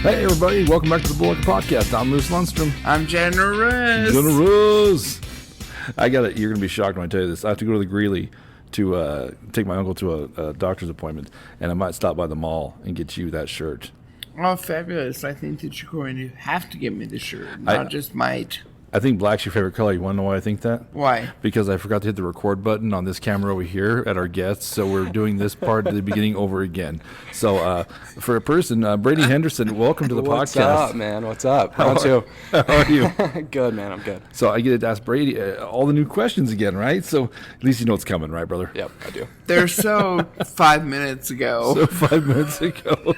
Hey everybody, welcome back to the Bullhucker podcast. I'm Moose Lundstrom. I'm Generous. You're gonna be shocked when I tell you this. I have to go to the Greeley to take my uncle to a doctor's appointment, and I might stop by the mall and get you that shirt. Oh, fabulous. I think that you're going to have to give me the shirt, not just might. I think black's your favorite color. You want to know why I think that? Why? Because I forgot to hit the record button on this camera over here at our guests, so we're doing this part at the beginning over again. So for a person, Brady Henderson, welcome to the podcast. What's up, man? What's up? How are you? Good, man. I'm good. So I get to ask Brady all the new questions again, right? So at least you know what's coming, right, brother? Yep, I do. They're so 5 minutes ago. So 5 minutes ago.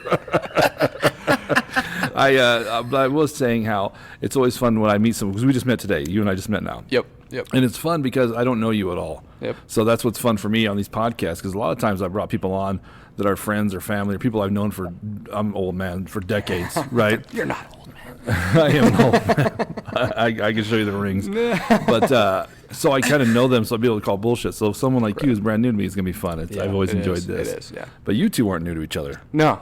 I was saying how it's always fun when I meet someone, because we just met today. You and I just met now. Yep. And it's fun because I don't know you at all. Yep. So that's what's fun for me on these podcasts, because a lot of times I brought people on that are friends or family or people I've known for, I'm old man, for decades, right? You're not old, man. I am an old man. I can show you the rings. But so I kind of know them, so I'll be able to call bullshit. So if someone like you is brand new to me, it's going to be fun. I've always enjoyed this. It is, yeah. But you two weren't new to each other. No,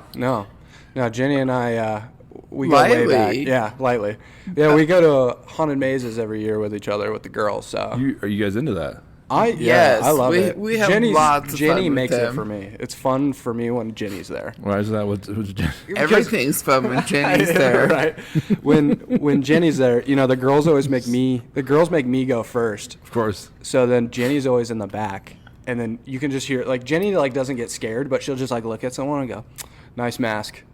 Jenny and I, we go way back. Yeah, lightly. Yeah, we go to haunted mazes every year with each other with the girls. So Are you guys into that? Yes, I love it. We have lots of Jenny fun makes with it them. for me. It's fun for me when Jenny's there. Why is that? What's Jenny? Everything's fun when Jenny's there. Right. When Jenny's there, the girls always make me go first. Of course. So then Jenny's always in the back, and then you can just hear Jenny doesn't get scared, but she'll just look at someone and go, "Nice mask."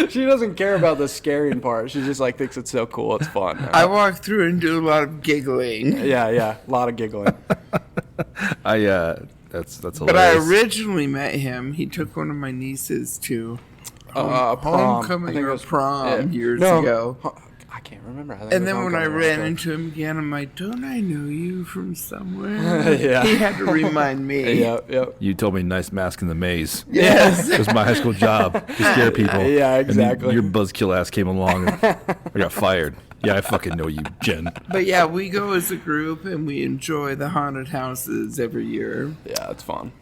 She doesn't care about the scaring part. She just thinks it's so cool. It's fun. I walk through and do a lot of giggling. Yeah, a lot of giggling. That's hilarious. But I originally met him. He took one of my nieces to homecoming or prom years ago. I can't remember. And then when I ran into him again, I'm like, "Don't I know you from somewhere?" Yeah. He had to remind me. Yep. You told me nice mask in the maze. Yes. It was my high school job to scare people. Yeah, exactly. And your buzzkill ass came along and I got fired. Yeah, I fucking know you, Jen. But yeah, we go as a group and we enjoy the haunted houses every year. Yeah, it's fun.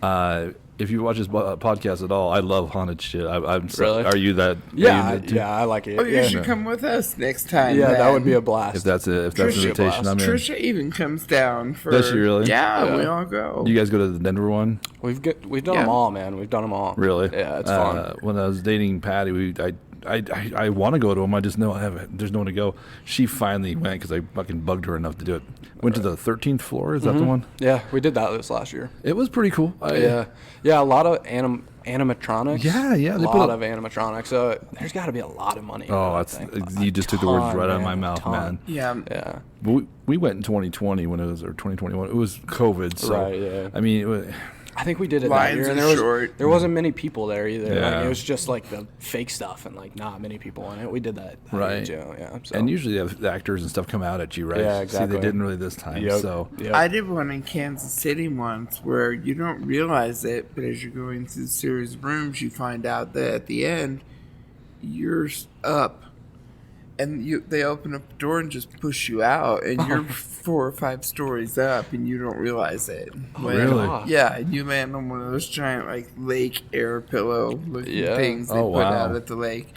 If you watch this podcast at all, I love haunted shit. I'm Really? Are you that? Yeah, I like it. Oh, you should come with us next time. Yeah, then. that would be a blast. If that's an invitation, I'm in. Trisha even comes down for. Does she really? Yeah, we all go. You guys go to the Denver one? We've done them all, man. We've done them all. Really? Yeah, it's fun. When I was dating Patty, I want to go to them. I just know there's no one to go. She finally went because I fucking bugged her enough to do it. Went to the 13th floor. Is that the one? Yeah, we did that this last year. It was pretty cool. Yeah, a lot of animatronics. Yeah. A lot of animatronics. So there's got to be a lot of money. Oh, you just took the words right out of my mouth, man. Yeah. We went in 2020 or 2021. It was COVID. So, right, yeah. I mean, I think we did it Lines that year, and there wasn't many people there either. Yeah. It was just the fake stuff and not many people in it. We did that right. year too. Yeah. So. And usually the actors and stuff come out at you, right? Yeah, exactly. See, they didn't really this time. Yep. So Yep. I did one in Kansas City once where you don't realize it, but as you're going through the series of rooms, you find out that at the end, you're up. And they open up the door and just push you out, and you're 4 or 5 stories up, and you don't realize it. Really? Yeah, and you land on one of those giant lake air pillow looking things they put out at the lake.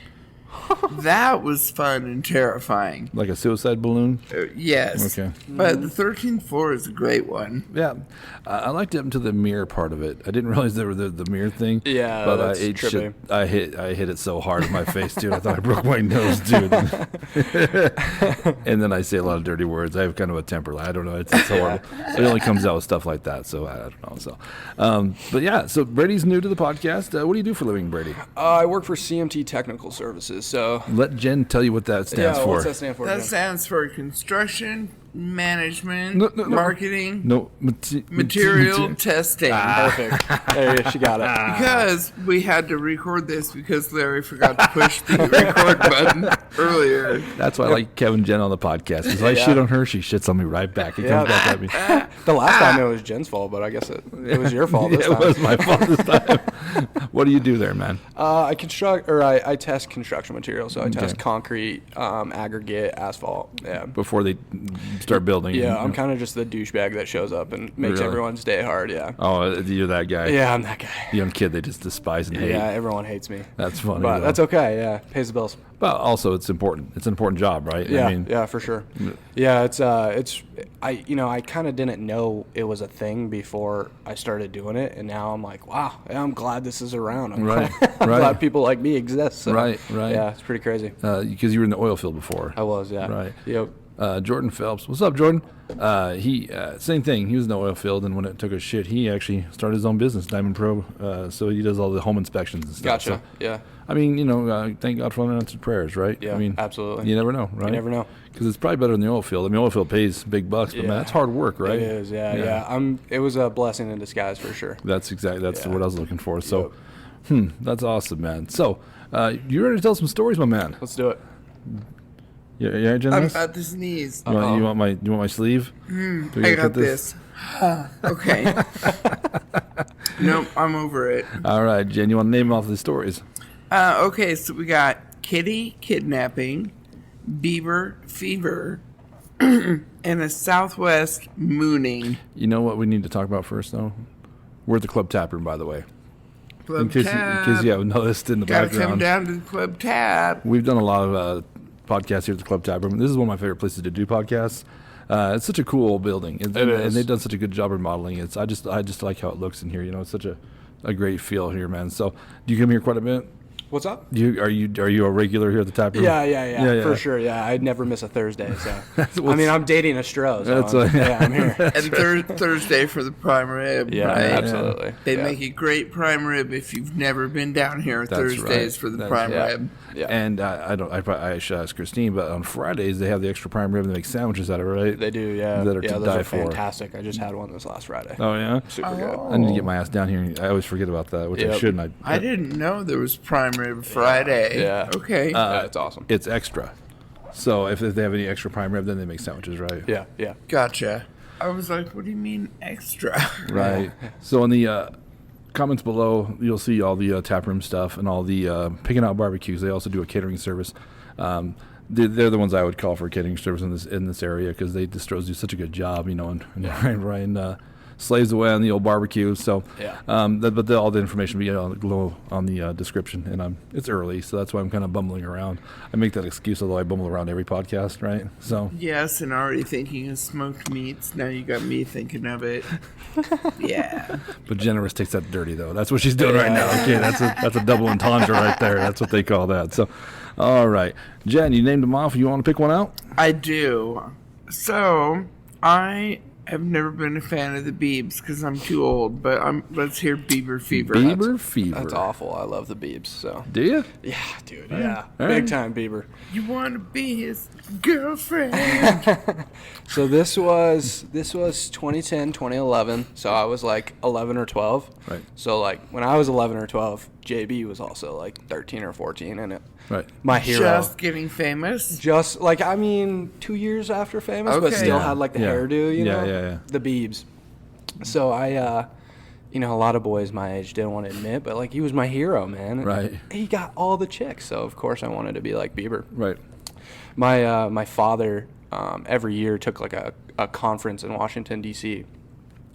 That was fun and terrifying. Like a suicide balloon? Yes. Okay. But the 13th floor is a great one. Yeah. I liked it up to the mirror part of it. I didn't realize there were the mirror thing. Yeah, but that's trippy. I hit it so hard in my face, dude. I thought I broke my nose, dude. And then I say a lot of dirty words. I have kind of a temper. I don't know. It's horrible. It only comes out with stuff like that, so I don't know. So, but yeah. So Brady's new to the podcast. What do you do for a living, Brady? I work for CMT Technical Services. So let Jen tell you what that stands for. What's that stand for? That stands for construction management, marketing, material testing. Perfect. There, she got it. Because we had to record this because Larry forgot to push the record button earlier. That's why I like Kevin Jen on the podcast. Because I shit on her, she shits on me right back. It comes back at me. The last time it was Jen's fault, but I guess it was your fault this time. It was my fault this time. What do you do there, man? I test construction materials. So I test concrete, aggregate, asphalt. Yeah. Before they start building. Yeah, and, I'm kind of just the douchebag that shows up and makes Really? everyone's day hard. Yeah. Oh, you're that guy. Yeah, I'm that guy. Young kid they just despise and hate. Yeah, everyone hates me. That's funny. But though. that's okay. Yeah, pays the bills. But also, it's important. It's an important job, right? Yeah, I mean, yeah, for sure. Yeah, I kind of didn't know it was a thing before I started doing it, and now I'm like, wow, yeah, I'm glad this is around. I'm Right, I'm right. glad people like me exist. So, Right, right. Yeah, it's pretty crazy. because you were in the oil field before. I was, yeah. Right. Yep. Jordan Phelps. What's up, Jordan? He same thing. He was in the oil field, and when it took a shit, he actually started his own business, Diamond Pro. So he does all the home inspections and stuff. Gotcha. So, Yeah. I mean, thank God for unanswered prayers, right? Yeah, I mean, absolutely. You never know, right? You never know. Because it's probably better than the oil field. I mean, oil field pays big bucks, but man, Yeah. that's hard work, right? It is, yeah. It was a blessing in disguise for sure. That's Yeah. what I was looking for. So, that's awesome, man. So, you ready to tell some stories, my man? Let's do it. Yeah, Jen. I'm about to sneeze. You want my sleeve? Do we I gotta got cut this. Okay. Nope, I'm over it. All right, Jen. You want to name off the stories? Okay, so we got kitty kidnapping, beaver fever, and a southwest mooning. You know what we need to talk about first, though? We're at the Club Tap Room, by the way. In case you haven't noticed in the Gotta background. come down to the Club Tap. We've done a lot of podcasts here at the Club Tap Room. This is one of my favorite places to do podcasts. It's such a cool old building. It and is. they've done such a good job remodeling it. I just like how it looks in here. It's such a great feel here, man. So, do you come here quite a bit? What's up? Are you a regular here at the Tap Room? Yeah, for sure. Yeah, I'd never miss a Thursday. So, I mean, I'm dating a Stro. So I'm here. And Thursday for the prime rib. Yeah, right? absolutely. They Yeah. make a great prime rib if you've never been down here. That's Thursdays right. for the That's- prime yeah. rib. Yeah. And I should ask Christine, but on Fridays they have the extra prime rib and they make sandwiches out of it, right? They do, yeah. That are yeah, to those die are for. fantastic. I just had one this last Friday. Oh yeah. Super good. I need to get my ass down here. I always forget about that, which I Yep. shouldn't. I didn't know there was prime rib Friday. Yeah. Okay. Yeah, it's awesome. It's extra. So if they have any extra prime rib, then they make sandwiches, right? Yeah, yeah. Gotcha. I was like, what do you mean extra? Right. So in the comments below, you'll see all the tap room stuff and all the picking out barbecues. They also do a catering service. They're the ones I would call for catering service in this area because they distros do such a good job, and Ryan slaves away on the old barbecue. So, Yeah. but all the information will be below on the description. And it's early, so that's why I'm kind of bumbling around. I make that excuse, although I bumble around every podcast, right? So. Yes, and already thinking of smoked meats. Now you got me thinking of it. Yeah. But generous takes that dirty though. That's what she's doing right now. Okay, that's a double entendre right there. That's what they call that. So, all right, Jen, you named them off. You want to pick one out? I do. So, I have never been a fan of the Beebs because I'm too old, but let's hear Beaver Fever. Bieber fever. That's awful. I love the Biebs. So. Do you? Yeah, dude. Yeah, All big right. time Bieber. You want to be his girlfriend? So this was 2010, 2011. So I was like 11 or 12. Right. So like when I was 11 or 12, JB was also like 13 or 14 in it. Right. My hero. Just getting famous? Just like 2 years after famous, but Okay. still Yeah. had like the Yeah. hairdo, you Yeah, know, yeah. the Biebs. So I, a lot of boys my age didn't want to admit, but like he was my hero, man. Right. He got all the chicks, so of course I wanted to be like Bieber. Right. My father every year took like a conference in Washington D.C.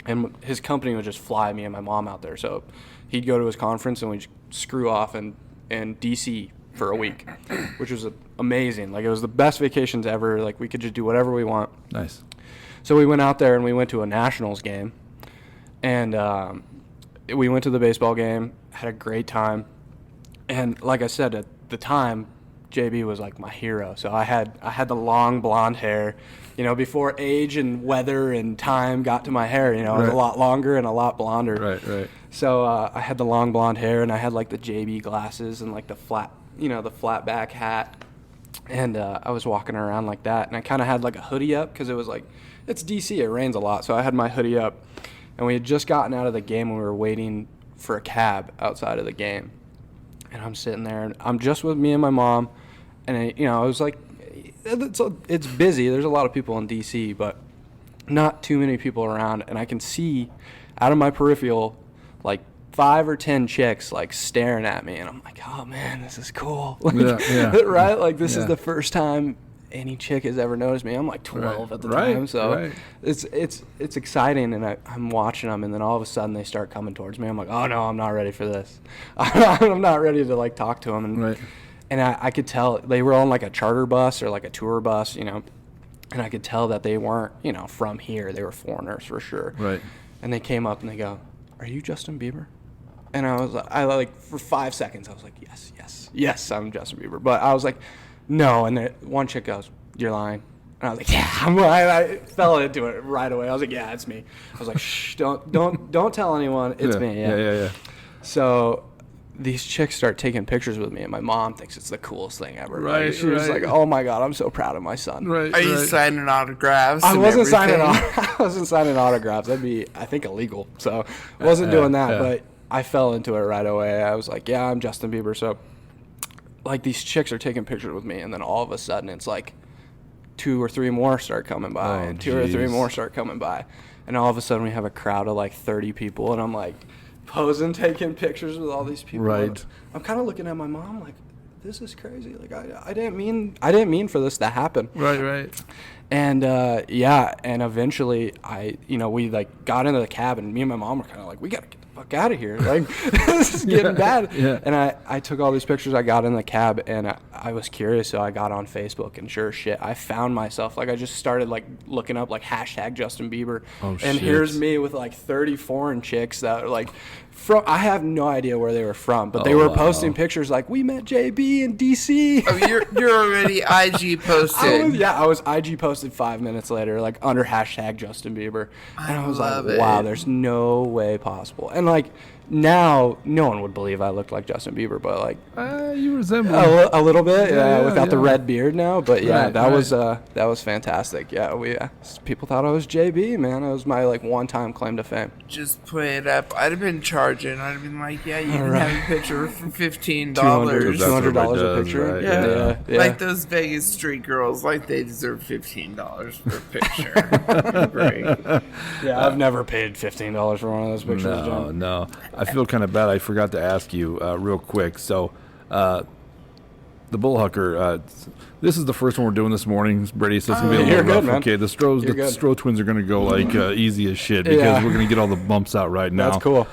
and his company would just fly me and my mom out there. So he'd go to his conference and we'd screw off in D.C. for a week, which was amazing. Like it was the best vacations ever. Like we could just do whatever we want. Nice. So we went out there and we went to a Nationals game, and we went to the baseball game, had a great time, and like I said at the time, JB was like my hero. So I had the long blonde hair, before age and weather and time got to my hair. It was Right. a lot longer and a lot blonder. Right. Right. So I had the long blonde hair and I had like the JB glasses and like the flat back hat. And I was walking around like that, and I kind of had like a hoodie up because it was like, it's DC, it rains a lot. So I had my hoodie up, and we had just gotten out of the game and we were waiting for a cab outside of the game. And I'm sitting there, and I'm just with me and my mom, and I was like, it's busy. There's a lot of people in DC, but not too many people around, and I can see out of my peripheral like 5 or 10 chicks like staring at me, and I'm like, oh man, this is cool. Like, Yeah, yeah. right? Like this Yeah. is the first time any chick has ever noticed me. I'm like 12 at the Right, time, so right. it's exciting, and I'm watching them, and then all of a sudden they start coming towards me. I'm like, oh no, I'm not ready for this. I'm not ready to like talk to them, and Right. and I could tell they were on like a charter bus or like a tour bus, you know, and I could tell that they weren't, you know, from here. They were foreigners for sure. Right. And they came up and they go, "Are you Justin Bieber?" And I like for 5 seconds I was like, yes, I'm Justin Bieber. But I was like, no. And then one chick goes, "You're lying." And I was like, yeah. I fell into it right away. I was like, yeah, it's me. I was like, shh, don't tell anyone. It's me. Yeah. So these chicks start taking pictures with me, and my mom thinks it's the coolest thing ever. Right, Like, she was right. like, "Oh my God, I'm so proud of my son." Right. Are you signing autographs? I and wasn't signing. everything? I wasn't signing autographs. That'd be, I think, illegal. So I wasn't doing that. yeah. But I fell into it right away. I was like, "Yeah, I'm Justin Bieber." So, like, these chicks are taking pictures with me, and then all of a sudden, it's like 2 or 3 more start coming by, Oh, and 2 or 3 jeez. more start coming by, and all of a sudden we have a crowd of like 30 people, and I'm like posing, taking pictures with all these people. Right. I'm kind of looking at my mom like, this is crazy. Like I didn't mean for this to happen. Right. And and eventually we like got into the cab, and me and my mom were kind of like, we gotta get the fuck out of here. Like this is getting bad. Yeah. And I took all these pictures. I got in the cab, and I was curious, so I got on Facebook, and sure as shit, I found myself like I just started like looking up like hashtag Justin Bieber, Oh, and shit. here's me with like 30 foreign chicks that are like. I have no idea where they were from, but they were wow. posting pictures like, "We met JB in DC." Oh, you're already IG posted. I was IG posted 5 minutes later, like under hashtag Justin Bieber, and I was like, love it. "Wow, there's no way possible." And like now, no one would believe I looked like Justin Bieber, but like You resemble. a little bit, Yeah, without the yeah. red beard now. But yeah, Right, that right. was fantastic. Yeah, people thought I was JB, man. It was my like one-time claim to fame. Just play it up. I'd have been charging. I'd have been like, yeah, you can Right. have a picture for $15. That's what $200 everybody a does, picture. right? Yeah. Like those Vegas street girls, like they deserve $15 for a picture. Great. Yeah, I've never paid $15 for one of those pictures. John. No. I feel kind of bad. I forgot to ask you real quick. So, the Bullhucker. This is the first one we're doing this morning, Brady. So it's gonna be a You're little good, rough. man. Okay, the You're good. Stro twins are gonna go like easy as shit because Yeah. we're gonna get all the bumps out right now. That's cool.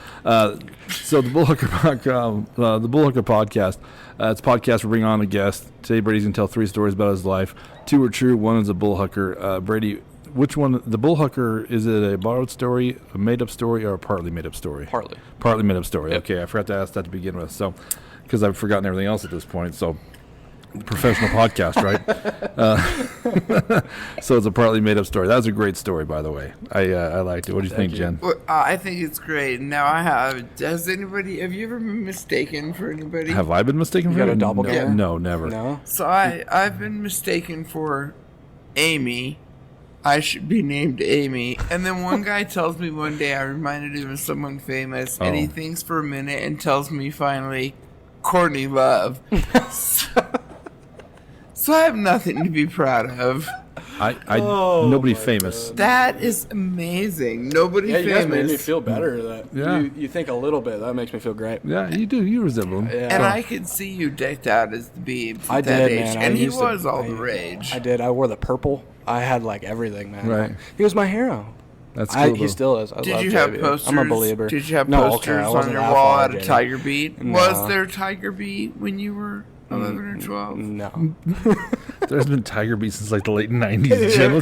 So the Bullhucker podcast. It's a podcast we bring on a guest. Today, Brady's gonna tell 3 stories about his life. 2 are true. 1 is a Bullhucker. Brady, which one? The Bullhucker, is it a borrowed story, a made-up story, or a partly made-up story? Partly made-up story. Yep. Okay, I forgot to ask that to begin with. So, because I've forgotten everything else at this point. So, professional podcast, right? So it's a partly made-up story. That was a great story, by the way. I liked it. What do you think, Jen? Well, I think it's great. Now have you ever been mistaken for anybody? Have I been mistaken for got a you? doppelganger? No, never. No. So I've been mistaken for Amy. I should be named Amy. And then one guy tells me one day I reminded him of someone famous, and he Oh. thinks for a minute and tells me finally, Courtney Love. So I have nothing to be proud of. Oh, nobody my famous. That is amazing. Nobody Yeah, you guys made me famous. feel better. That Yeah. you think a little bit. That makes me feel great. Yeah, you do. You resemble him. Yeah. And I could see you decked out as the Biebs I at that did, age. man. And he used to- was all the rage. I did. I wore the purple. I had like everything, man. Right. He was my hero. That's cool. He though. still is. I Did love you have JB. posters? I'm a believer. Did you have No, okay, posters I on wasn't your that wall far, at a JB. Tiger Beat? No. Was there Tiger Beat when you were 11 or 12? No. There's been Tiger Beat since like the late 90s, Jen.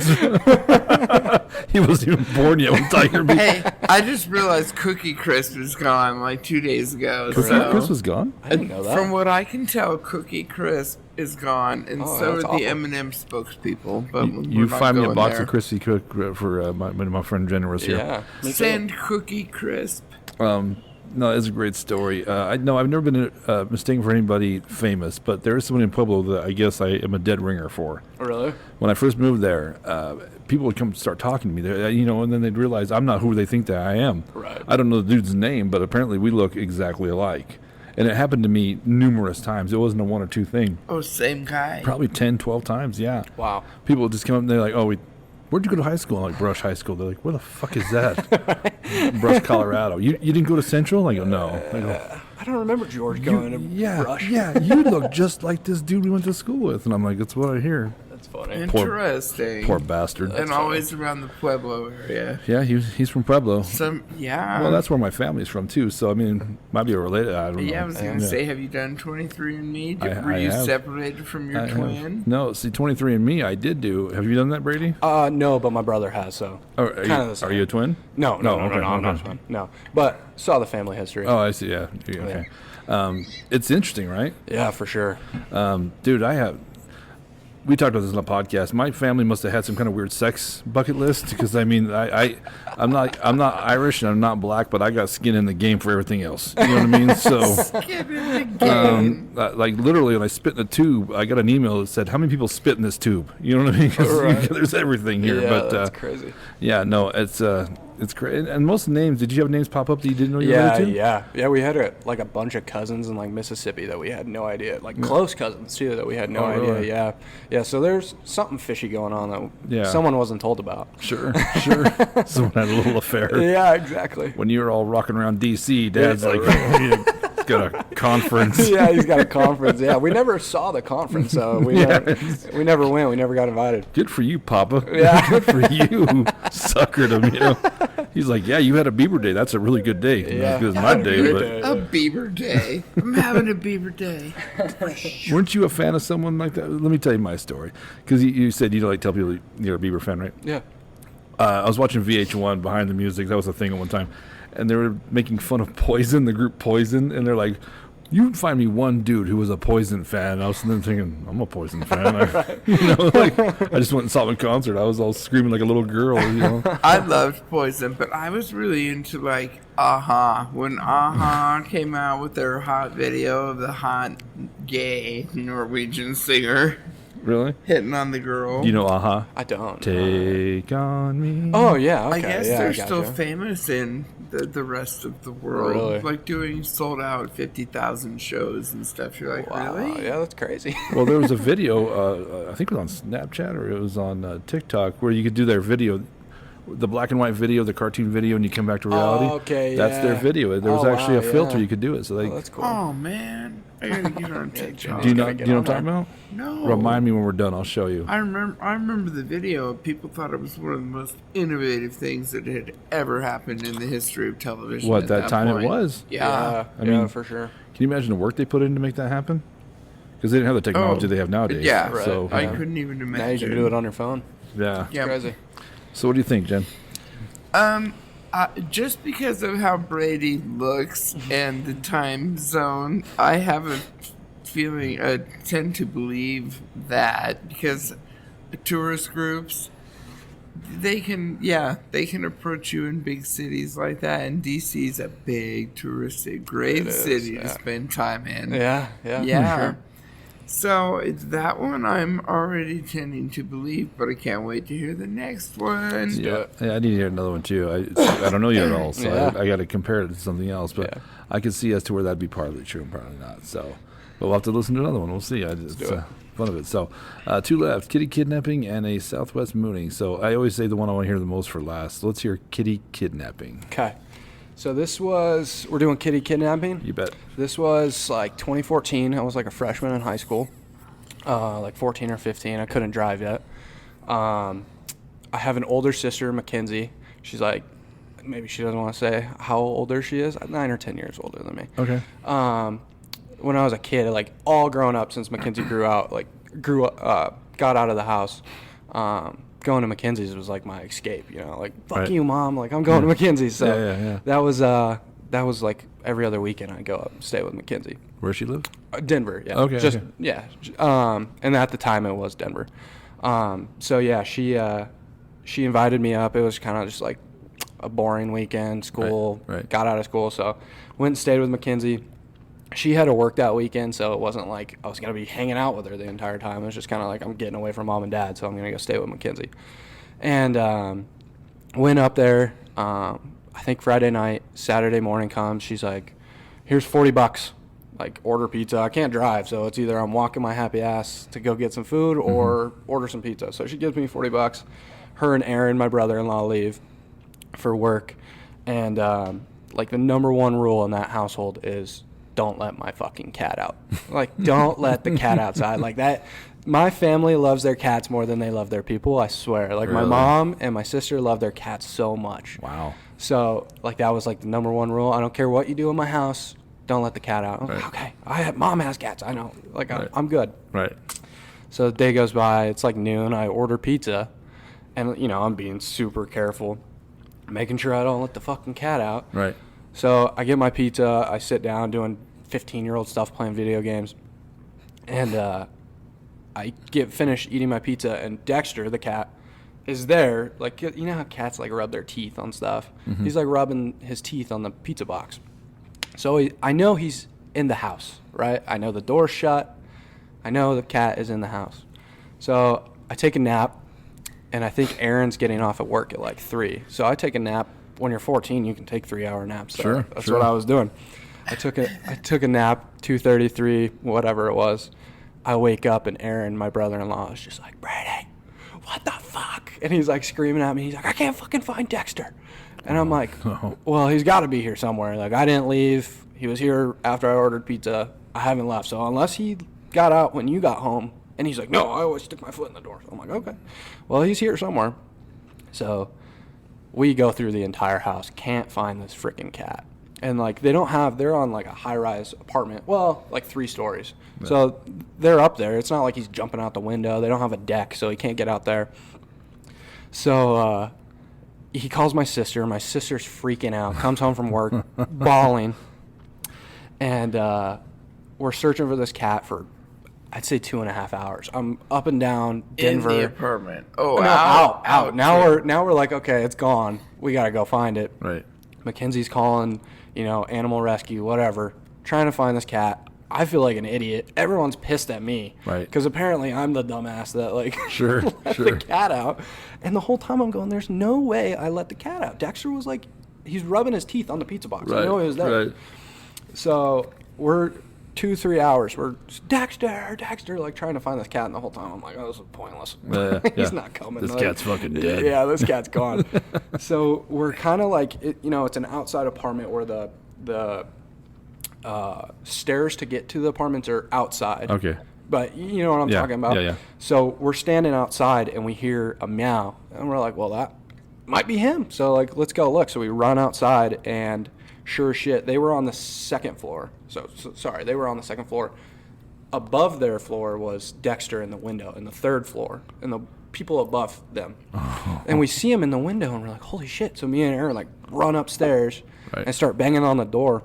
He wasn't even born yet when Tiger Beat. Hey, I just realized Cookie Crisp is gone like 2 days ago. Cookie so Crisp was gone? I didn't know that. from what I can tell, Cookie Crisp is gone, and Oh, so are that's the awful. M&M spokespeople. But You we're not find me a going box there. of Crispy Cook for my friend Jen was here. Yeah. Me too. Send Cookie Crisp. No, it's a great story. I've never been mistaken for anybody famous, but there is someone in Pueblo that I guess I am a dead ringer for. Oh, really? When I first moved there, people would come start talking to me, and then they'd realize I'm not who they think that I am. Right. I don't know the dude's name, but apparently we look exactly alike. And it happened to me numerous times. It wasn't a 1 or 2 thing. Oh, same guy. Probably 10, 12 times, yeah. Wow. People would just come up and they're like, where'd you go to high school? I'm like, Brush High School. They're like, where the fuck is that? Brush, Colorado. You didn't go to Central? I go, no. I go, I don't remember George going to yeah, Rush. yeah, you look just like this dude we went to school with. And I'm like, that's what I hear. That's funny. Interesting. Poor bastard. And always around the Pueblo area. Yeah, he's from Pueblo. Yeah. Well, that's where my family's from too. So I mean, might be related. I don't know. Yeah, I was gonna say, have you done 23andMe? Were you have. separated from your twin? No, see, 23andMe, I did do. Have you done that, Brady? No, but my brother has, so kind of the same. Are you a twin? No, okay, I'm not a twin. No, but saw the family history. Oh, I see. Yeah. Okay. It's interesting, right? Yeah, for sure. Dude, we talked about this on the podcast. My family must have had some kind of weird sex bucket list because I mean, I'm not Irish and I'm not black, but I got skin in the game for everything else. You know what I mean? So, Skin in the game. like literally, when I spit in a tube, I got an email that said, "How many people spit in this tube?" You know what I mean? 'Cause Right. there's everything here. Yeah, but that's crazy. Yeah, no, it's great. And most names, did you have names pop up that you didn't know you were related to? Yeah. We had a bunch of cousins in like Mississippi that we had no idea, like close cousins too that we had no idea. Really? Yeah. So there's something fishy going on that someone wasn't told about. Sure. Someone had a little affair. Yeah, exactly. When you were all rocking around D.C., Dad's like, he's got a conference. Yeah, he's got a conference. Yeah, we never saw the conference, so we never went. We never got invited. Good for you, Papa. Yeah. Good for you. Suckered him, you know. He's like, yeah, you had a Bieber day. That's a really good day. Yeah. Not as good as my day, but A Bieber day. I'm having a Bieber day. weren't you a fan of someone like that? Let me tell you my story. Because you said you don't like tell people you're a Bieber fan, right? Yeah. I was watching VH1 Behind the Music. That was a thing at one time. And they were making fun of Poison, the group Poison. And they're like, you would find me one dude who was a Poison fan. And I was then thinking, I'm a Poison fan. I just went and saw them in concert. I was all screaming like a little girl, you know. I loved Poison, but I was really into like Aha. When Aha came out with their hot video of the hot gay Norwegian singer Really? hitting on the girl. Do you know Aha? I don't. Take on me. Oh yeah. Okay. I guess yeah, they're gotcha. still famous in the rest of the world. Really? Like doing sold out 50,000 shows and stuff. You're like, Wow. really? Yeah, that's crazy. Well, there was a video, I think it was on Snapchat or it was on TikTok, where you could do their video, the black and white video, the cartoon video, and you come back to reality. Oh, okay, That's their yeah. video. There was actually wow, a filter yeah. you could do it. So they. Oh, that's cool. Oh, man. I gotta get on TikTok. do you gotta know? get Do you know on what I'm talking about? No. Remind me when we're done. I'll show you. I remember the video. People thought it was one of the most innovative things that had ever happened in the history of television. What at that time point. it was? Yeah. I mean, for sure. Can you imagine the work they put in to make that happen? Because they didn't have the technology they have nowadays. Yeah. Right. So I couldn't even imagine. Now you can do it on your phone. yeah. Yeah. Crazy. So what do you think, Jen? Just because of how Brady looks and the time zone, I have a feeling, I tend to believe that because tourist groups, they can approach you in big cities like that, and DC's a big touristic, great It is, city yeah. to spend time in. Yeah. Yeah. Sure. So it's that one I'm already tending to believe, but I can't wait to hear the next one. Yeah, I need to hear another one too. I don't know you at all, so Yeah. I got to compare it to something else. But Yeah. I can see as to where that'd be partly true and partly not. So, but we'll have to listen to another one. We'll see. It's do it. fun of it. So, two left: kitty kidnapping and a Southwest mooning. So I always say the one I want to hear the most for last. So let's hear kitty kidnapping. Okay. So we're doing kitty kidnapping. You bet. This was like 2014. I was like a freshman in high school, like 14 or 15. I couldn't drive yet. I have an older sister, Mackenzie. She's like, maybe she doesn't want to say how older she is. 9 or 10 years older than me. Okay. When I was a kid, like all grown up since Mackenzie got out of the house. Going to Mackenzie's was like my escape, you know, like fuck Right. you, mom, like I'm going to Mackenzie's. So Yeah. that was like every other weekend I'd go up and stay with Mackenzie. Where she live? Denver, yeah. Okay, Just okay. yeah. And at the time it was Denver. So yeah, she invited me up. It was kind of just like a boring weekend, school. Right. Got out of school, so went and stayed with Mackenzie. She had to work that weekend, so it wasn't like I was going to be hanging out with her the entire time. It was just kind of like I'm getting away from mom and dad, so I'm going to go stay with Mackenzie. And went up there, I think Friday night. Saturday morning comes. She's like, here's $40. Like, order pizza. I can't drive, so it's either I'm walking my happy ass to go get some food or order some pizza. So she gives me $40. Her and Aaron, my brother-in-law, leave for work. And, like, the number one rule in that household is don't let my fucking cat out. Like, don't let the cat outside. Like that. My family loves their cats more than they love their people, I swear. Like, my Really? mom and my sister love their cats so much. Wow. So, like, that was, like, the number one rule. I don't care what you do in my house. Don't let the cat out. I was like, okay. Mom has cats. I know. Like, I'm good. Right. So, the day goes by. It's, like, noon. I order pizza. And, you know, I'm being super careful, making sure I don't let the fucking cat out. Right. So, I get my pizza. I sit down doing 15-year-old stuff, playing video games. And, I get finished eating my pizza, and Dexter, the cat, is there. Like, you know how cats, like, rub their teeth on stuff? Mm-hmm. He's, like, rubbing his teeth on the pizza box. So I know he's in the house, right? I know the door's shut. I know the cat is in the house. So I take a nap, and I think Aaron's getting off at work at, like, 3. So I take a nap. When you're 14, you can take 3-hour naps. So Sure. That's what I was doing. I took a nap, 2:33, whatever it was. I wake up, and Aaron, my brother-in-law, is just like, Brady, what the fuck? And he's like screaming at me. He's like, I can't fucking find Dexter. And I'm like, well, he's got to be here somewhere. Like, I didn't leave. He was here after I ordered pizza. I haven't left. So unless he got out when you got home. And he's like, no, I always stick my foot in the door. So I'm like, okay. Well, he's here somewhere. So we go through the entire house. Can't find this freaking cat. And, like, they're on, like, a high-rise apartment. Well, like, 3 stories. Yeah. So they're up there. It's not like he's jumping out the window. They don't have a deck, so he can't get out there. So he calls my sister. My sister's freaking out. Comes home from work, bawling. And we're searching for this cat for, I'd say, 2.5 hours. I'm up and down Denver. In the apartment. Oh, no, out. Now we're like, okay, it's gone. We got to go find it. Right. Mackenzie's calling, you know, animal rescue, whatever, trying to find this cat. I feel like an idiot. Everyone's pissed at me. Right. Because apparently I'm the dumbass that, like, Sure, let the cat out. And the whole time I'm going, there's no way I let the cat out. Dexter was like, he's rubbing his teeth on the pizza box. Right. I know he was there. Right. So we're 2-3 hours. We're Dexter, like, trying to find this cat. And the whole time I'm like, oh, this is pointless. He's not coming. This like, cat's fucking dead. Yeah, this cat's gone. So we're kind of like, you know, it's an outside apartment where the stairs to get to the apartments are outside. Okay. But you know what I'm talking about? Yeah. So we're standing outside and we hear a meow. And we're like, well, that might be him. So, like, let's go look. So we run outside, and sure as shit, they were on the second floor. Sorry, they were on the second floor. Above their floor was Dexter in the window, in the third floor, and the people above them. And we see him in the window, and we're like, holy shit. So me and Aaron, like, run upstairs and start banging on the door.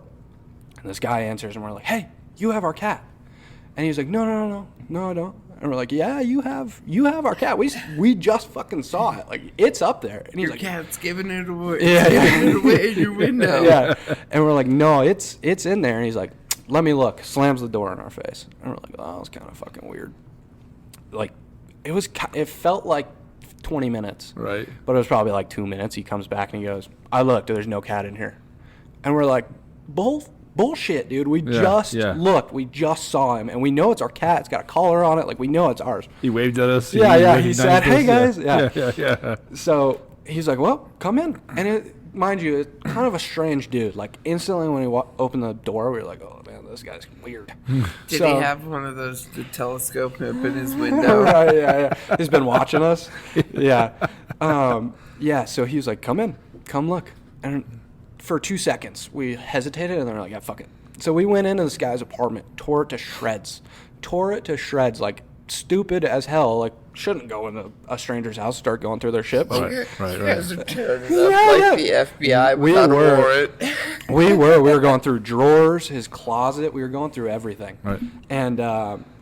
And this guy answers, and we're like, hey, you have our cat. And he's like, no, I don't. And we're like, yeah, you have our cat. We just fucking saw it. Like, it's up there. And he's Your like, cat's giving it away. Yeah. Giving it away in your window. Yeah. And we're like, no, it's in there. And he's like, let me look. Slams the door in our face. And we're like, oh, that was kind of fucking weird. Like, it felt like 20 minutes. Right. But it was probably like 2 minutes. He comes back and he goes, I looked. There's no cat in here. And we're like, bullshit, dude. We just looked. We just saw him. And we know it's our cat. It's got a collar on it. Like, we know it's ours. He waved at us. He said, hey, guys. Yeah. So he's like, well, come in. And mind you, it's kind of a strange dude. Like, instantly when he opened the door, we were like, oh, man, this guy's weird. Did he have one of those, the telescope up in his window? Right, yeah. He's been watching us. Yeah. So he was like, come in. Come look. And for 2 seconds, we hesitated, and then we're like, yeah, fuck it. So we went into this guy's apartment, tore it to shreds, like, stupid as hell. Like, shouldn't go into a stranger's house, start going through their shit. Right. You guys are tearing it up like the FBI without a warrant. We were going through drawers, his closet. We were going through everything. Right. And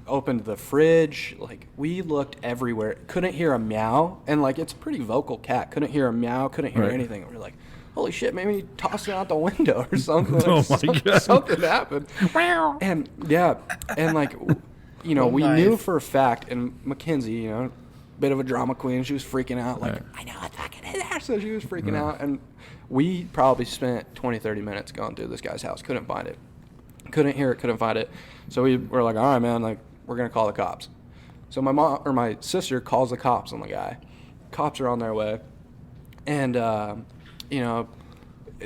opened the fridge. Like, we looked everywhere. Couldn't hear a meow. And, like, it's a pretty vocal cat. Couldn't hear a meow. Couldn't hear anything. And we were like, holy shit, maybe he tossed it out the window or something. Like, oh, my God. Something happened. And, like, you know, we knew for a fact, and Mackenzie, you know, bit of a drama queen, she was freaking out, like, I know it's fucking in there, so she was freaking out, and we probably spent 20, 30 minutes going through this guy's house, couldn't find it, couldn't hear it, couldn't find it, so we were like, all right, man, like, we're going to call the cops. So my sister calls the cops on the guy. Cops are on their way, and, you know,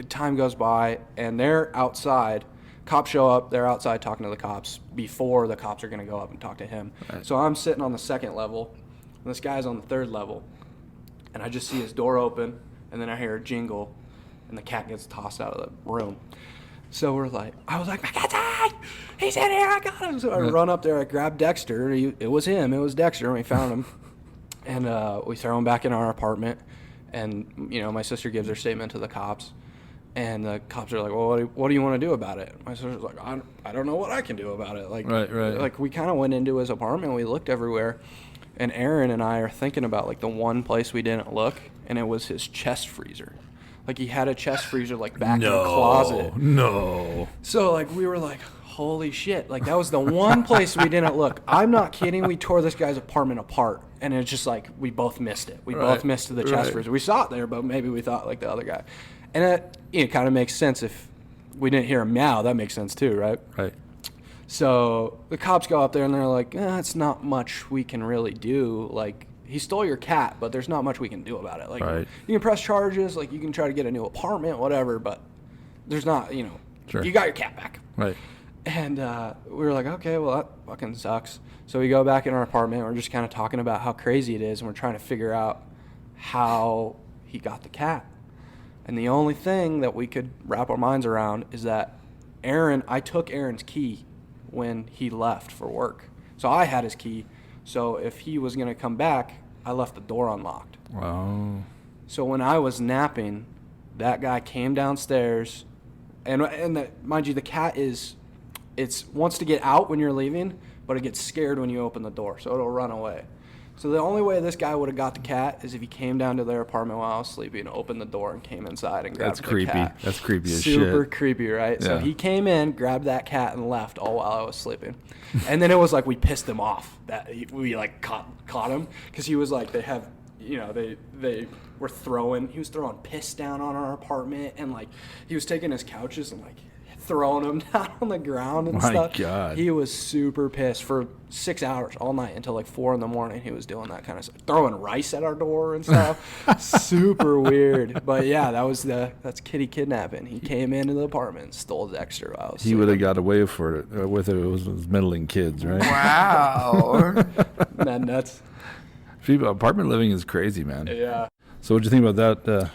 time goes by, and they're outside Cops show up. They're outside talking to the cops before the cops are going to go up and talk to him. Right. So I'm sitting on the second level, and this guy's on the third level. And I just see his door open, and then I hear a jingle, and the cat gets tossed out of the room. So I was like, my cat's out! He's in here, I got him! So I run up there, I grab Dexter. It was him, it was Dexter, and we found him. And we throw him back in our apartment. And, my sister gives her statement to the cops. And the cops are like, well, what do you want to do about it? My sister's like, I don't know what I can do about it. Right. We kind of went into his apartment, we looked everywhere. And Aaron and I are thinking about, the one place we didn't look, and it was his chest freezer. He had a chest freezer, back in the closet. No. So, we were like, holy shit. That was the one place we didn't look. I'm not kidding. We tore this guy's apartment apart. And it's just we both missed it. We both missed the chest freezer. We saw it there, but maybe we thought the other guy. And it kind of makes sense. If we didn't hear him meow, that makes sense too, right? Right. So the cops go up there and they're like, it's not much we can really do. He stole your cat, but there's not much we can do about it. Right. You can press charges, you can try to get a new apartment, whatever, but there's not, Sure. You got your cat back. Right. And we were like, okay, well, that fucking sucks. So we go back in our apartment. We're just kind of talking about how crazy it is, and we're trying to figure out how he got the cat. And the only thing that we could wrap our minds around is that I took Aaron's key when he left for work. So I had his key. So if he was going to come back, I left the door unlocked. Wow. So when I was napping, that guy came downstairs, and mind you, the cat wants to get out when you're leaving, but it gets scared when you open the door, so it'll run away. So the only way this guy would have got the cat is if he came down to their apartment while I was sleeping, opened the door, and came inside and grabbed the cat. That's creepy. That's creepy as shit. Super creepy, right? Yeah. So he came in, grabbed that cat, and left all while I was sleeping. And then it was we pissed him off that we caught him, because he was they have, they were he was throwing piss down on our apartment, and he was taking his couches and throwing them down on the ground and stuff. My God. He was super pissed for 6 hours all night until 4 a.m. He was doing that kind of stuff, throwing rice at our door and stuff. Super weird. But yeah, that's kitty kidnapping. He came into the apartment and stole Dexter. He would have got away with it. It was meddling kids, right? Wow. Isn't that nuts? Apartment living is crazy, man. Yeah. So what'd you think about that,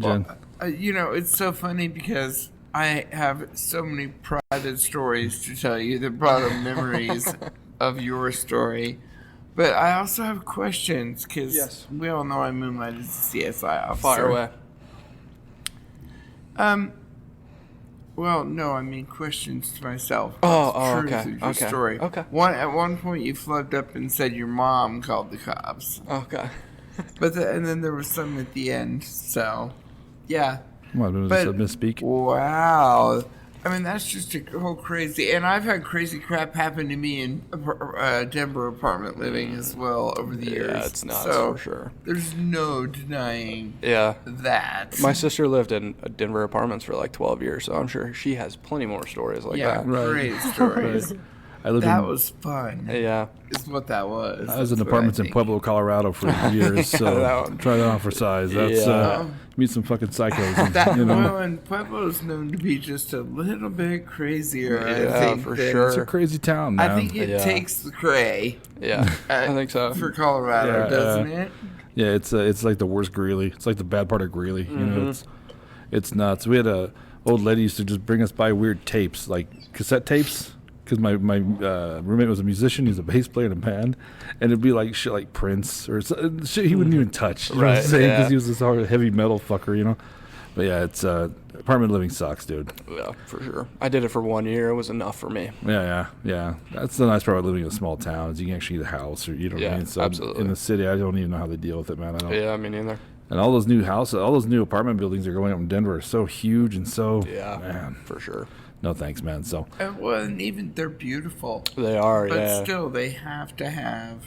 Jen? Well, it's so funny because I have so many private stories to tell you that brought up memories of your story. But I also have questions because we all know I moonlighted as a CSI officer. Fire away. Well, no, I mean questions to myself. Oh, Truth okay. of your Okay. story. Okay. At one point, you flubbed up and said your mom called the cops. Okay. And then there was some at the end. So, yeah. What, was this a misspeak? Wow. I mean, that's just a whole crazy. And I've had crazy crap happen to me in Denver apartment living as well over the years. Yeah, it's nuts for sure. There's no denying that. My sister lived in Denver apartments for 12 years, so I'm sure she has plenty more stories like that. Great stories. That was fun. Yeah. Is what that was. I was in apartments in Pueblo, Colorado for years, so try that on for size. That's meet some fucking psychos. And Pueblo's known to be just a little bit crazier. I think for sure. It's a crazy town, man. I think it takes the cray. Yeah, I think so. For Colorado, doesn't it? Yeah, it's like the worst Greeley. It's like the bad part of Greeley. Mm-hmm. It's nuts. We had a old lady used to just bring us by weird tapes, like cassette tapes. Because my roommate was a musician, he's a bass player in a band, and it'd be shit like Prince or shit he wouldn't even touch. You know what I'm saying? Because he was this hard heavy metal fucker, But yeah, it's apartment living sucks, dude. Yeah, for sure. I did it for 1 year. It was enough for me. Yeah. That's the nice part about living in a small town is you can actually get a house, or you know what I mean. So absolutely. In the city, I don't even know how they deal with it, man. Me neither. And all those new houses, all those new apartment buildings are going up in Denver are so huge and so man, for sure. No thanks, man. So and even they're beautiful. They are, but still, they have to have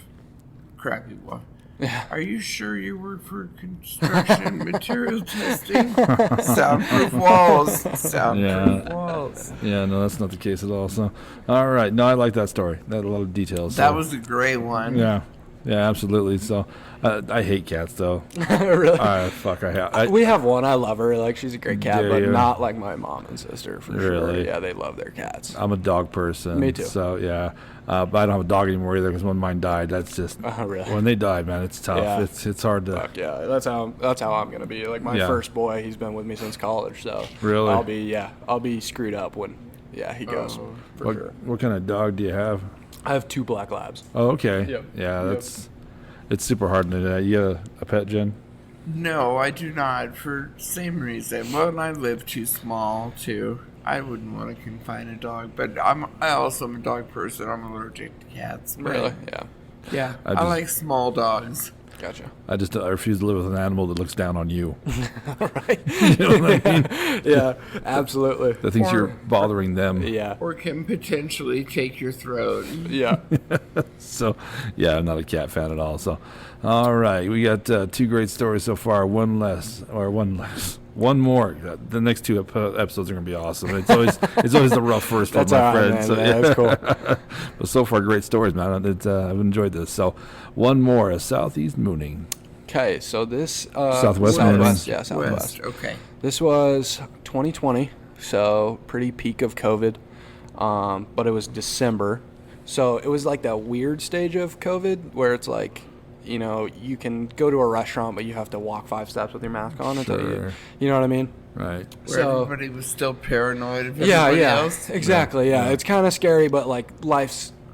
crappy water. Yeah. Are you sure you work for construction material testing? Soundproof walls. Soundproof walls. Yeah, no, that's not the case at all. So, all right. No, I like that story. That had a lot of details. That was a great one. Yeah. Yeah, absolutely. So, I hate cats, though. Really? Fuck, I We have one. I love her. Like, she's a great cat, Do but you? not like my mom and sister, for sure. Really? Yeah, they love their cats. I'm a dog person. Me too. So, yeah. But I don't have a dog anymore either because when mine died, that's just... Oh, really? When they die, man, it's tough. Yeah. It's hard to... Fuck yeah, that's how I'm gonna be. Like, my Yeah. first boy, he's been with me since college, so Really? I'll be screwed up when he goes for sure. What kind of dog do you have? I have 2 black labs. Oh, okay. Yep. Yeah, Yep. it's super hard to do that. You have a pet, Jen? No, I do not. For same reason. Well, I live too small too. I wouldn't want to confine a dog, but I also am a dog person. I'm allergic to cats. But Really? Yeah. Yeah, I I just- like small dogs. Gotcha. I refuse to live with an animal that looks down on you. Right. You know what I mean? Yeah, absolutely. That thinks you're bothering them. Yeah. Or can potentially take your throat. Yeah. So, yeah, I'm not a cat fan at all. So, all right, we got 2 great stories so far. One more. The next 2 episodes are gonna be awesome. It's always the rough first one, That's my all right, friend. man. So, Yeah, that's cool. But so far, great stories, man. I've enjoyed this. So, one more: a southeast mooning. Okay, so this Southwest Southwest, Moon. yeah, Southwest. West. Okay. This was 2020, so pretty peak of COVID, but it was December. So it was like that weird stage of COVID where it's like, you can go to a restaurant, but you have to walk 5 steps with your mask on until Sure. you know what I mean? Right. Where So- everybody was still paranoid of Yeah, everybody yeah, else. exactly. Yeah, Yeah. it's kind of scary, but like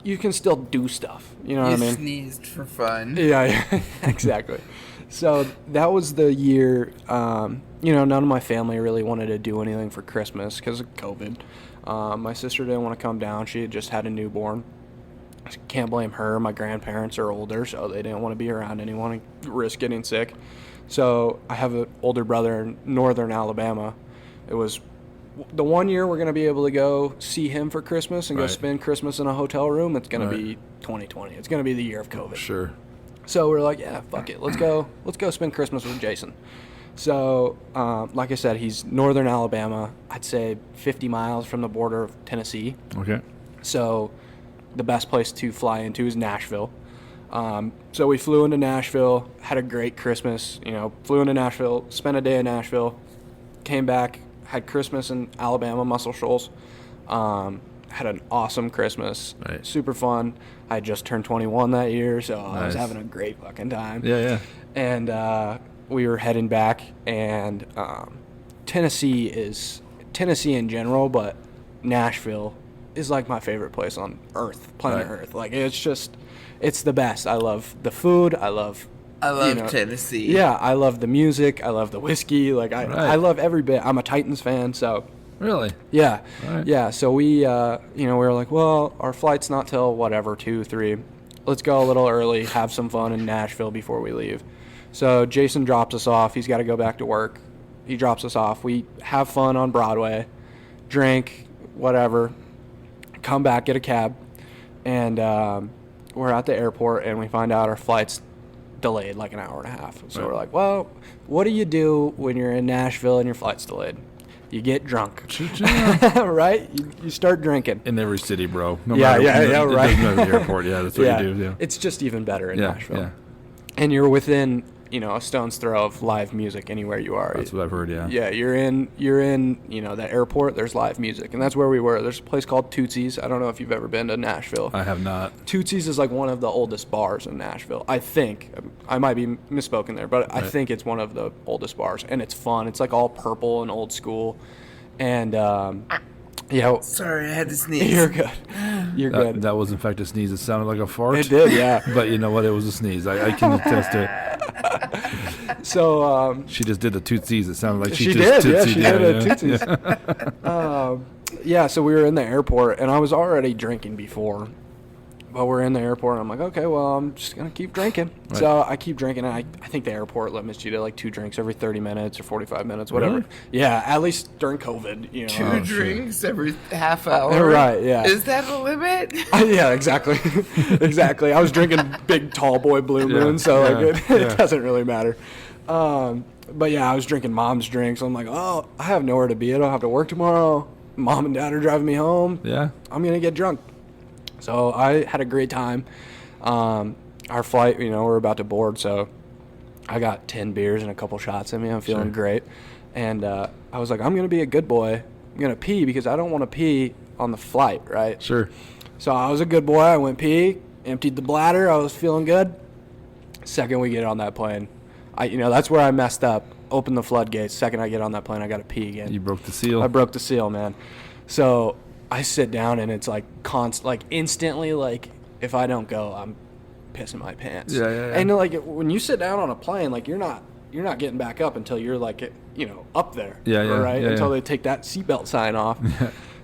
you can still do stuff. You know what I You mean? sneezed for fun. Yeah, exactly. So that was the year, none of my family really wanted to do anything for Christmas because of COVID. My sister didn't want to come down. She had just had a newborn. Can't blame her. My grandparents are older, so they didn't want to be around anyone and risk getting sick. So I have an older brother in northern Alabama. It was the one year we're going to be able to go see him for Christmas and go Right. spend Christmas in a hotel room. It's going Right. to be 2020. It's going to be the year of COVID. Sure. So we're like, yeah, fuck it. Let's go spend Christmas with Jason. So, like I said, he's northern Alabama. I'd say 50 miles from the border of Tennessee. Okay. So the best place to fly into is Nashville. So we flew into Nashville, had a great Christmas, flew into Nashville, spent a day in Nashville, came back, had Christmas in Alabama, Muscle Shoals. Had an awesome Christmas, Right. super fun. I had just turned 21 that year, so I was Nice. having a great fucking time. Yeah, yeah. And we were heading back, and Tennessee in general, but Nashville is like my favorite place on Earth, planet Right. Earth. Like it's the best. I love the food. I love Tennessee. Yeah, I love the music. I love the whiskey. Like Right. I love every bit. I'm a Titans fan, so. Really? Yeah, Right. yeah. So we were like, well, our flight's not till whatever 2, 3. Let's go a little early, have some fun in Nashville before we leave. So Jason drops us off. He's got to go back to work. He drops us off. We have fun on Broadway, drink, whatever. Come back, get a cab, and we're at the airport, and we find out our flight's delayed like an hour and a half. So Right. we're like, well, what do you do when you're in Nashville and your flight's delayed? You get drunk. Right? You start drinking. In every city, bro. No Yeah, matter, yeah, it yeah, doesn't right. matter the airport. Yeah, that's what you do. Yeah. It's just even better in Yeah, Nashville. yeah. And you're within, a stone's throw of live music anywhere you are. That's what I've heard. Yeah. Yeah, you're in, the airport, there's live music. And that's where we were. There's a place called Tootsie's. I don't know if you've ever been to Nashville. I have not. Tootsie's is like one of the oldest bars in Nashville. I think. I might be misspoken there, but I Right. think it's one of the oldest bars. And it's fun. It's like all purple and old school. And, Sorry, I had to sneeze. you're good. You're good. That was in fact a sneeze. It sounded like a fart. It did, yeah. But you know what? It was a sneeze. I can attest to it. So, She just did the tootsies. It sounded like she she just did, yeah, tootsied. she did a Tootsie's. Yeah, so we were in the airport, and I was already drinking before. But we're in the airport, and I'm like, okay, well, I'm just going to keep drinking. Right. So I keep drinking, and I think the airport limits you to like 2 drinks every 30 minutes or 45 minutes, whatever. Really? Yeah, at least during COVID, Two Oh, drinks every half hour. Right, yeah. Is that a limit? Yeah, exactly. Exactly. I was drinking big, tall boy Blue Yeah, Moon, so yeah, like yeah. it doesn't really matter. But yeah, I was drinking mom's drinks. I'm like, oh, I have nowhere to be. I don't have to work tomorrow. Mom and dad are driving me home. Yeah. I'm going to get drunk. So I had a great time. our flight, we're about to board, so I got 10 beers and a couple shots in me. I'm feeling great. And I was like, I'm going to be a good boy. I'm going to pee because I don't want to pee on the flight, right? Sure. So I was a good boy. I went pee, emptied the bladder. I was feeling good. Second we get on that plane, that's where I messed up. Opened the floodgates. Second I get on that plane, I got to pee again. You broke the seal. I broke the seal, man. So I sit down, and it's like instantly, like, if I don't go, I'm pissing my pants. Yeah. And like when you sit down on a plane, like you're not getting back up until you're like up there. Yeah. Right. Yeah, until they take that seatbelt sign off.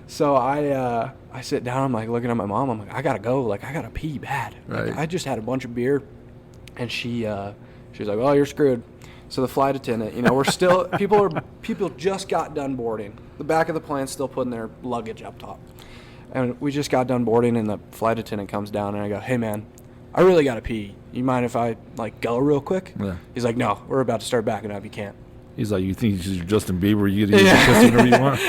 So I sit down. I'm like looking at my mom. I'm like, I gotta go. Like I gotta pee bad. Right. Like, I just had a bunch of beer, and she was like, "Oh, you're screwed." So the flight attendant, we're still people just got done boarding. The back of the plane's still putting their luggage up top, and we just got done boarding. And the flight attendant comes down, and I go, "Hey, man, I really gotta pee. You mind if I go real quick?" Yeah. He's like, "No, we're about to start backing up. You can't." He's like, you think you're Justin Bieber? You get to use the whenever you want.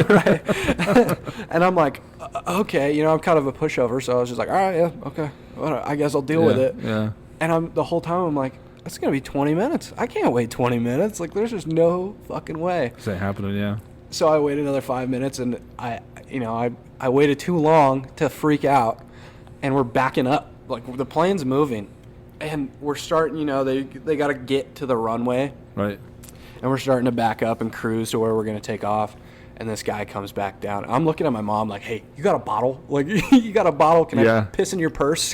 Right. And I'm like, okay, I'm kind of a pushover, so I was just like, all right, yeah, okay, whatever. I guess I'll deal with it. Yeah. And the whole time I'm like, it's gonna be 20 minutes. I can't wait 20 minutes. Like, there's just no fucking way. Is that happening? Yeah. So I waited another 5 minutes, and I waited too long to freak out, and we're backing up. Like the plane's moving, and we're starting. They got to get to the runway. Right. And we're starting to back up and cruise to where we're going to take off. And this guy comes back down. I'm looking at my mom like, hey, you got a bottle? Like, you got a bottle? Can I piss in your purse?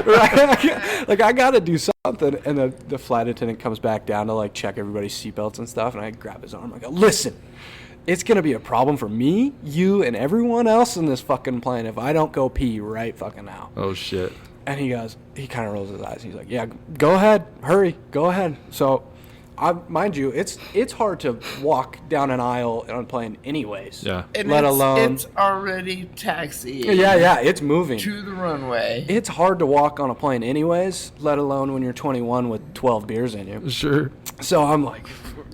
Right? Like, I got to do something. And the flight attendant comes back down to, check everybody's seatbelts and stuff. And I grab his arm. I go, listen, it's going to be a problem for me, you, and everyone else in this fucking plane if I don't go pee right fucking now. Oh, shit. And he kind of rolls his eyes. He's like, yeah, go ahead. Hurry. Go ahead. So... mind you, it's hard to walk down an aisle on a plane anyways. Yeah. And let alone it's already taxiing. Yeah, it's moving to the runway. It's hard to walk on a plane anyways, let alone when you're 21 with 12 beers in you. Sure. So I'm like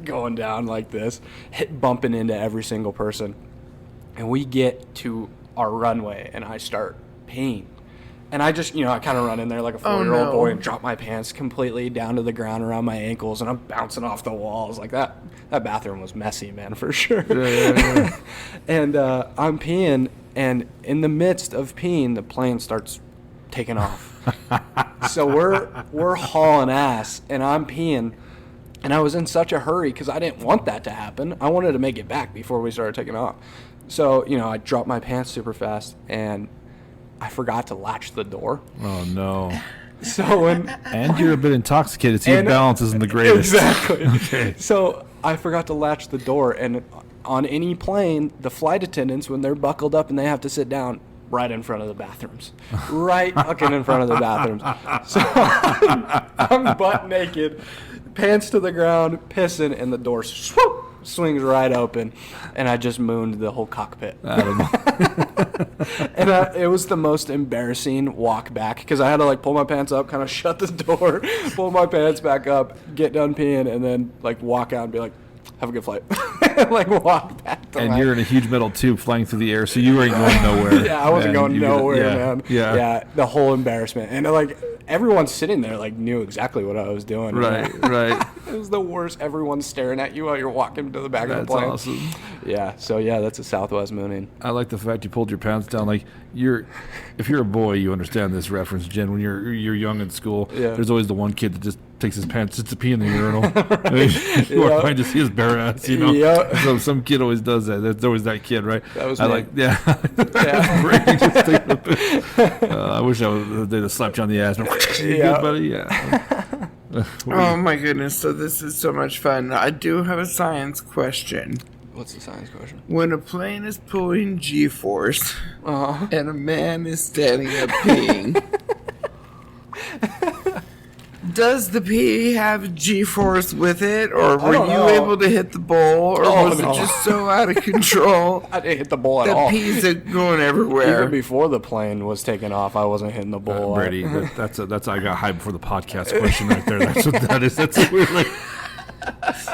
going down like this, bumping into every single person, and we get to our runway, and I start peeing. And I just, I kind of run in there like a 4-year-old boy and drop my pants completely down to the ground around my ankles, and I'm bouncing off the walls. Like that bathroom was messy, man, for sure. Yeah. And I'm peeing, and in the midst of peeing, the plane starts taking off. So we're hauling ass, and I'm peeing, and I was in such a hurry because I didn't want that to happen. I wanted to make it back before we started taking off. So, I dropped my pants super fast, and I forgot to latch the door. Oh, no. So and you're a bit intoxicated, so your balance isn't the greatest. Exactly. Okay. So I forgot to latch the door, and on any plane, the flight attendants, when they're buckled up and they have to sit down, right in front of the bathrooms. Right fucking in front of the bathrooms. So I'm butt naked, pants to the ground, pissing, and the door swings right open, and I just mooned the whole cockpit. And it was the most embarrassing walk back because I had to pull my pants up, kind of shut the door, pull my pants back up, get done peeing, and then walk out and be like, have a good flight. Walk back to and you're in a huge metal tube flying through the air, so you ain't going nowhere. Yeah, I wasn't going nowhere, man. Yeah. The whole embarrassment. And everyone sitting there knew exactly what I was doing. Right. It was the worst. Everyone's staring at you while you're walking to the back of the plane. That's awesome. Yeah. So that's a Southwest mooning. I like the fact you pulled your pants down. If you're a boy, you understand this reference, Jen. When you're young in school, there's always the one kid that just takes his pants just to pee in the urinal. You are trying to see his bare ass, Yep. So some kid always does that. There's always that kid, right? That was me. That's great. Just take I wish they'd have slapped you on the ass. Good, buddy. Yeah. Oh my goodness! So this is so much fun. I do have a science question. What's the science question? When a plane is pulling G-force and a man is standing up peeing, does the pee have G-force with it, or were you able to hit the bowl, or was it just so out of control? I didn't hit the bowl at all. The pee's going everywhere. Even before the plane was taking off, I wasn't hitting the bowl. Brady, that's I got hyped for the podcast question right there. That's what that is. That's what we're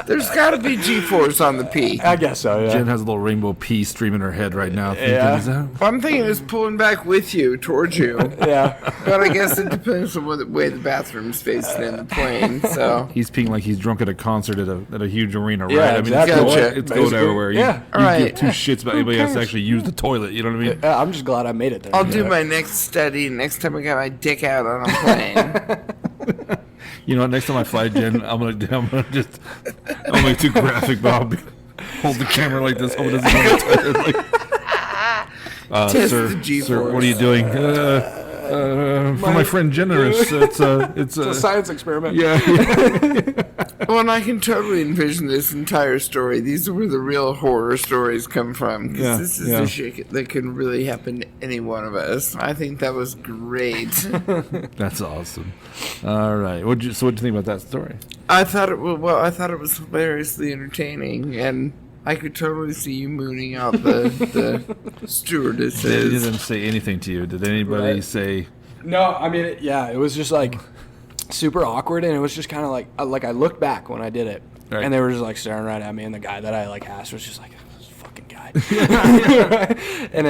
There's got to be G-force on the P. I guess so, yeah. Jen has a little rainbow pea stream in her head right now. Thinking, Yeah. is that... What I'm thinking is pulling back with you, towards you. Yeah. But I guess it depends on what way the bathroom's facing in the plane, so... He's peeing like he's drunk at a concert at a huge arena, right? Yeah, I mean, exactly. it's, Gotcha. going, it's going Basically, everywhere. You, yeah. you Right. give two shits about anybody else to cares? actually use the toilet. You know what I mean? Yeah, I'm just glad I made it there. I'll do my next study next time I got my dick out on a plane. You know what? Next time I fly, Jen, I'm gonna just I'll make it too graphic, but I'll hold the camera like this. Hope it doesn't go on the toilet. Like, Test sir, the G-force. sir, what are you doing? For my friend Generous, it's It's a science experiment. yeah. Well, and I can totally envision this entire story. These are where the real horror stories come from. 'Cause Yeah, this is yeah. the shit that can really happen to any one of us. I think that was great. That's awesome. All right, what'd you think about that story? I thought it was hilariously entertaining, and I could totally see you mooning out the They stewardesses. didn't say anything to you. Did anybody Right. say? No, I mean, it was just like super awkward, and it was just kind of like I looked back when I did it, Right. and they were just like staring right at me, and the guy that I like asked was just like, this fucking guy. And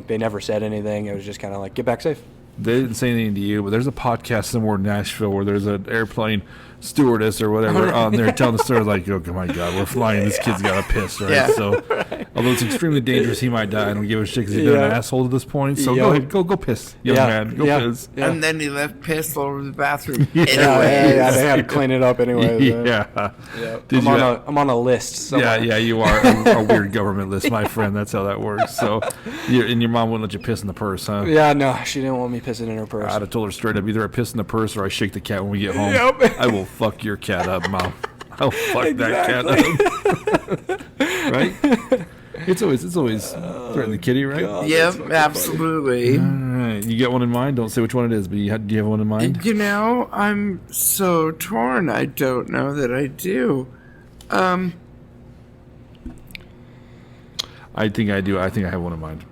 they never said anything. It was just kind of like, get back safe. They didn't say anything to you, but there's a podcast somewhere in Nashville where there's an airplane stewardess or whatever on there telling the story like, oh my God, we're flying. This kid's got to piss, right? Yeah. So, although it's extremely dangerous, he might die. I don't give a shit because he's been an Yeah. asshole at this point. So Yeah. go ahead, go piss, young man, go piss. Yeah. And then he left piss all over the bathroom. Yeah. Yeah, they had to clean it up anyway. Yeah. Yeah. Did I'm on a list somewhere. Yeah, you are a weird government list, my friend. That's how that works. So, and your mom wouldn't let you piss in the purse, huh? Yeah, no, she didn't want me pissing in her purse. I'd have told her straight up, either I piss in the purse or I shake the cat when we get home. Yep. I will fuck your cat up, Mom. I'll fuck that cat up. Right? It's always threaten the kitty, right? God. Yep, absolutely. All right. You get one in mind? Don't say which one it is, but do you have one in mind? You know, I'm so torn. I don't know that I do. I think I do. I think I have one in mind.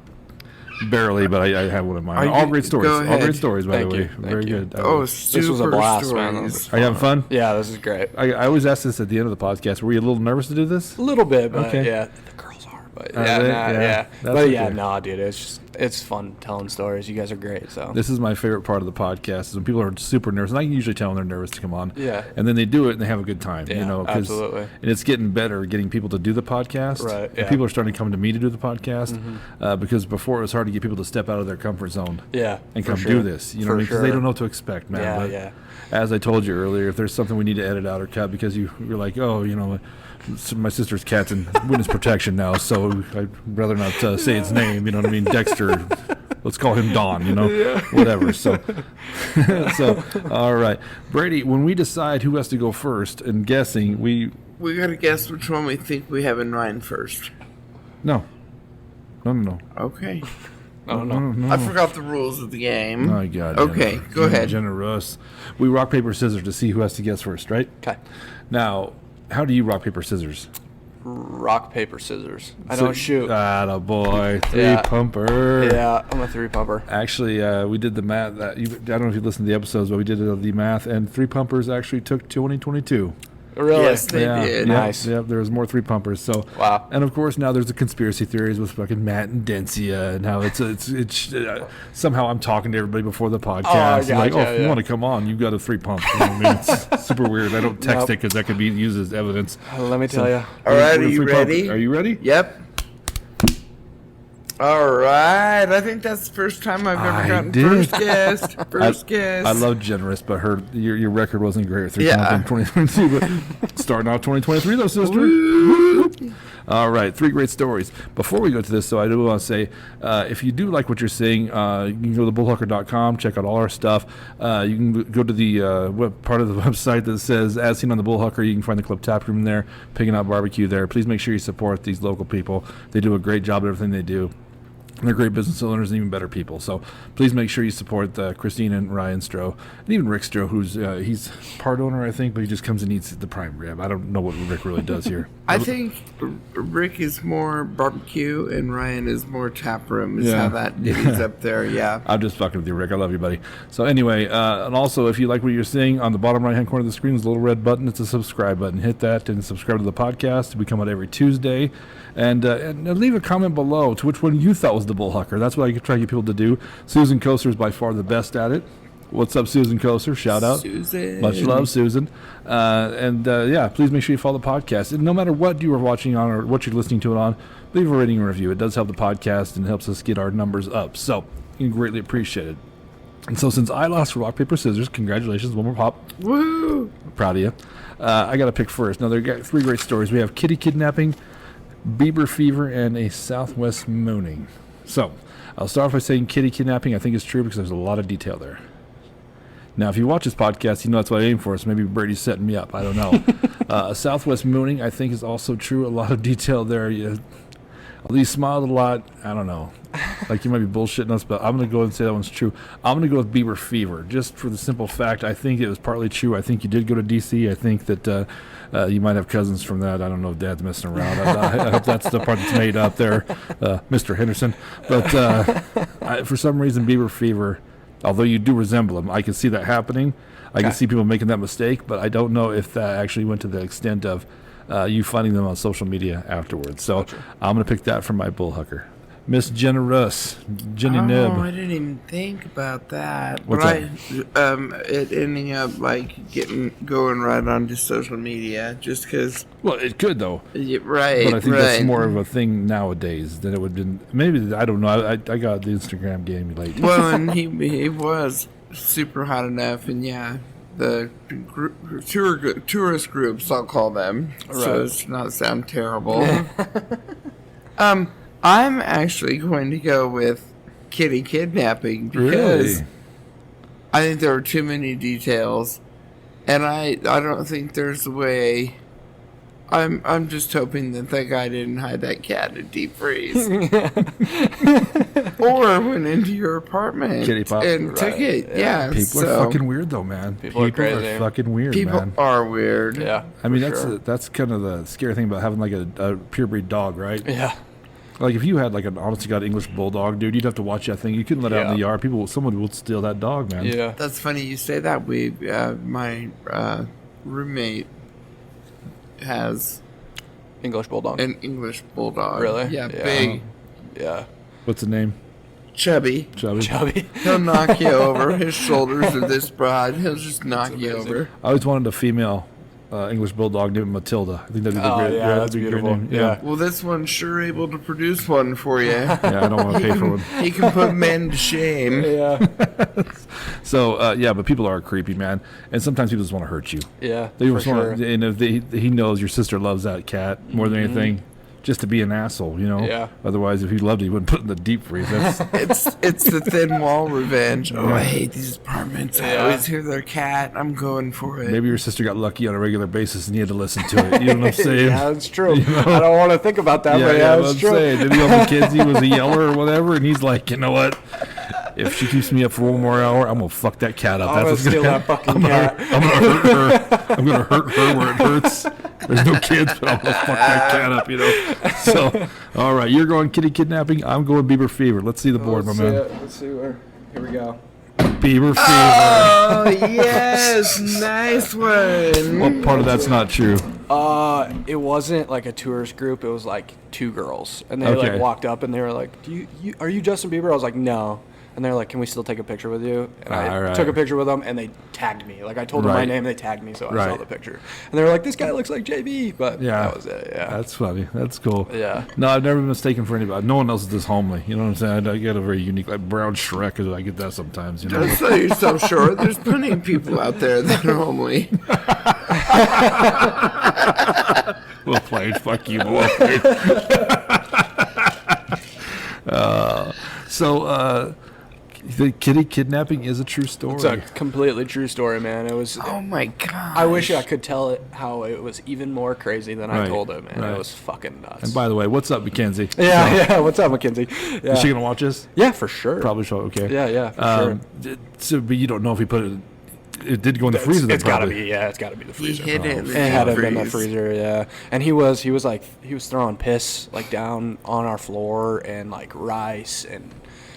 Barely, but I have one in mind. Are All you- great stories. go All ahead. great stories, by Thank the way. you. Very Thank you. good. Oh, This was a super blast, stories. man. Are you having fun? Yeah, this is great. I always ask this at the end of the podcast. Were you a little nervous to do this? A little bit, but Okay. yeah, the girls are. But Are yeah, they? nah, Yeah, yeah. that's But yeah, okay. nah, dude, it's fun telling stories. You guys are great. So This is my favorite part of the podcast is when people are super nervous. And I can usually tell when they're nervous to come on. Yeah. And then they do it and they have a good time. Yeah, you know, absolutely. And it's getting better getting people to do the podcast. Right, And yeah. people are starting to come to me to do the podcast because before it was hard to get people to step out of their comfort zone yeah, and for come sure. do this. You know what I mean? Because they don't know what to expect, man. Yeah, But yeah. as I told you earlier, if there's something we need to edit out or cut because you're like, oh, you know, my sister's cat's in witness protection now, so I'd rather not say its name. You know what I mean? Dexter. Let's call him Don. You know, whatever. So, all right, Brady. When we decide who has to go first, and guessing, we We gotta guess which one we think we have in mind first. no. Okay. Oh no. I forgot the rules of the game. My God. Okay, Jennifer. go ahead. Generous. We rock paper scissors to see who has to guess first, right? Okay. Now, how do you rock paper scissors? Rock paper scissors. I don't shoot. Ah, boy, three Yeah. pumper. Yeah, I'm a three pumper. Actually, we did the math. I don't know if you listened to the episodes, but we did the math, and three pumpers actually took 2022. Really? Yes, they did. Nice. Yep, there was more three pumpers. So Wow. And of course, now there's the conspiracy theories with fucking Matt and Dencia, and how it's somehow I'm talking to everybody before the podcast. Like, gotcha, if you yeah. want to come on, you've got a three pump. You know what I mean? It's super weird. I don't text Nope. it because that could be used as evidence. Let me tell you. All right, We're are you three pump. ready? Are you ready? Yep. All right. I think that's the first time I've ever I gotten did. first guest. First guest. I love Generous, but your record wasn't great. Three Yeah. pump in 2022, but starting out 2023 though, sister. All right, three great stories. Before we go to this, though, I do want to say, if you do like what you're seeing, you can go to bullhucker.com, check out all our stuff. You can go to the part of the website that says, as seen on the Bullhucker, you can find the Club Tap Room there, Picking Out Barbecue there. Please make sure you support these local people. They do a great job at everything they do. They're great business owners and even better people. So please make sure you support Christine and Ryan Stroh, and even Rick Stroh, who's he's part owner, I think, but he just comes and eats the prime rib. I don't know what Rick really does here. I think Rick is more barbecue and Ryan is more tap room. Is how that is up there. Yeah. I'm just fucking with you, Rick. I love you, buddy. So anyway, and also if you like what you're seeing, on the bottom right-hand corner of the screen is a little red button. It's a subscribe button. Hit that and subscribe to the podcast. We come out every Tuesday. And leave a comment below to which one you thought was the Bullhucker. That's what I try to get people to do. Susan Koster is by far the best at it. What's up, Susan Koster? Shout out. Susan. Much love, Susan. Please make sure you follow the podcast. And no matter what you are watching on or what you're listening to it on, leave a rating and review. It does help the podcast and helps us get our numbers up. So you greatly appreciate it. And so since I lost for rock, paper, scissors, congratulations. One more pop. Woo! Proud of you. I got to pick first. Now, there got 3 great stories. We have kitty kidnapping, Bieber fever, and a Southwest mooning. So, I'll start off by saying kitty kidnapping I think is true because there's a lot of detail there. Now, if you watch this podcast, you know that's what I aim for, so maybe Brady's setting me up. I don't know. Southwest mooning I think is also true. A lot of detail there. Although you smiled a lot, I don't know. Like you might be bullshitting us, but I'm going to go and say that one's true. I'm going to go with Bieber fever, just for the simple fact I think it was partly true. I think you did go to D.C. I think that you might have cousins from that. I don't know if Dad's messing around. I hope that's the part that's made up there, Mr. Henderson. But for some reason, Bieber fever, although you do resemble him, I can see that happening. I can see people making that mistake, but I don't know if that actually went to the extent of you finding them on social media afterwards. So gotcha. I'm going to pick that for my Bullhucker. Miss Generous, Jenny Nib. Oh, I didn't even think about that. What's that? It ending up like going right onto social media just because. Well, it could though. Yeah, right. But I think that's more of a thing nowadays than it would have been. Maybe, I don't know. I got the Instagram game late. Well, and he was super hot enough, and yeah. The tourist groups, I'll call them, right. So it's not sound terrible. I'm actually going to go with kitty kidnapping because I think there are too many details, and I don't think there's a way. I'm just hoping that guy didn't hide that cat in a deep freeze, or went into your apartment and took it. Yeah, people are fucking weird though, man. People are crazy. Fucking weird. People man. are weird. Yeah, I mean that's kind of the scary thing about having like a purebred dog, right? Yeah. Like if you had like an honest to God English bulldog, dude, you'd have to watch that thing. You couldn't let it out in the yard. Someone would steal that dog, man. Yeah, that's funny you say that. My roommate has English bulldog. An English bulldog. Really? Yeah, big. Yeah. What's the name? Chubby. He'll knock you over. His shoulders are this broad. He'll just knock you over. I always wanted a female English bulldog named Matilda. I think that'd be the great. Yeah, that's beautiful. Name. Yeah. Well, this one's sure able to produce one for you. Yeah, I don't want to pay for one. He can put men to shame. Yeah. So but people are creepy, man, and sometimes people just want to hurt you. Yeah, they just want to, and if he knows your sister loves that cat more than anything. Just to be an asshole, you know? Yeah. Otherwise, if he loved it, he wouldn't put it in the deep freeze. It's the thin wall revenge. Oh, I hate these apartments. I always hear their cat. I'm going for it. Maybe your sister got lucky on a regular basis and you had to listen to it. You know what I'm saying? Yeah, that's true. You know? I don't want to think about that, but it's true. Maybe all the kids, he was a yeller or whatever, and he's like, you know what? If she keeps me up for one more hour, I'm going to fuck that cat up. I'm going to steal that fucking cat. I'm going to hurt her. I'm going to hurt her where it hurts. There's no kids, but I'm going to fuck that cat up, you know? So, all right, you're going kitty kidnapping. I'm going Bieber fever. Let's see the board, my man. Let's see where. Here we go. Bieber fever. Oh, yes. Nice one. What part of that's not true? It wasn't like a tourist group. It was like 2 girls. And they like walked up and they were like, are you Justin Bieber? I was like, no. And they're like, can we still take a picture with you? And I took a picture with them, and they tagged me. Like, I told them my name, and they tagged me, so I saw the picture. And they were like, this guy looks like JB. But that was it, That's funny. That's cool. Yeah. No, I've never been mistaken for anybody. No one else is this homely. You know what I'm saying? I get a very unique, like brown Shrek. I get that sometimes, you know? Don't sell yourself short. There's plenty of people out there that are homely. Well played. Fuck you. Well played. The kitty kidnapping is a true story. It's a completely true story, man. It was. Oh my god! I wish I could tell it how it was even more crazy than I Right, told it, man. right. It was fucking nuts. And by the way, what's up, Mackenzie? Yeah. What's up, Mackenzie? Yeah. Is she gonna watch this? Yeah, for sure. Probably so. Okay. Yeah, for sure. So, but you don't know if he put it. It did go in the freezer. It's got to probably. be. Yeah, it's got to be the He freezer. hid it. In It the had deep to be in the freeze. freezer, yeah. And he was throwing piss like down on our floor and like rice, and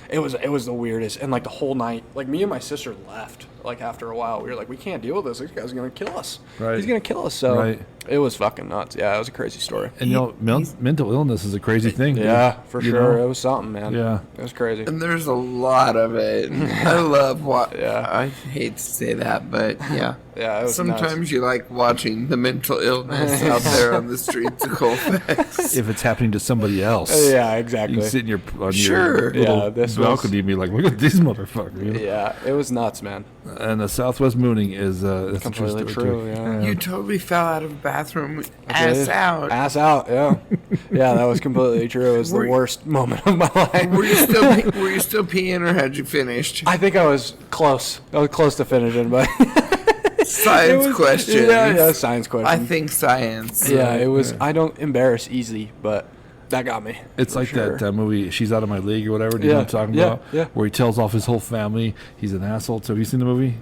it was the weirdest. And like the whole night, like me and my sister left. Like after a while, we were like, we can't deal with this. This guy's gonna kill us. Right. He's gonna kill us. So Right. it was fucking nuts. Yeah, it was a crazy story. And you know, mental illness is a crazy thing. Yeah, dude. for You sure. know? It was something, man. Yeah. It was crazy. And there's a lot of it. I love Yeah. I hate to say that, but yeah. Yeah, it was Sometimes nuts. you like watching the mental illness out there on the streets of Colfax. If it's happening to somebody else. Yeah, You exactly. can sit in your on Sure. your little Yeah, this balcony and be like, look at this motherfucker. You know? Yeah, it was nuts, man. And the Southwest mooning is it's a Completely true story, true, too. yeah. You totally fell out of a bathroom, I ass did. out. Ass out, yeah. Yeah, that was completely true. It was the Were you- worst moment of my life. Were you still peeing, or had you finished? I think I was close. I was close to finishing, but Science it was- questions. Yeah, science I questions. think science. Yeah, it was. I don't embarrass easily, but that got me. It's for like sure. that movie, She's Out of My League or whatever. Do you know what I'm talking Yeah, about? yeah. Where he tells off his whole family. He's an asshole. So have you seen the movie?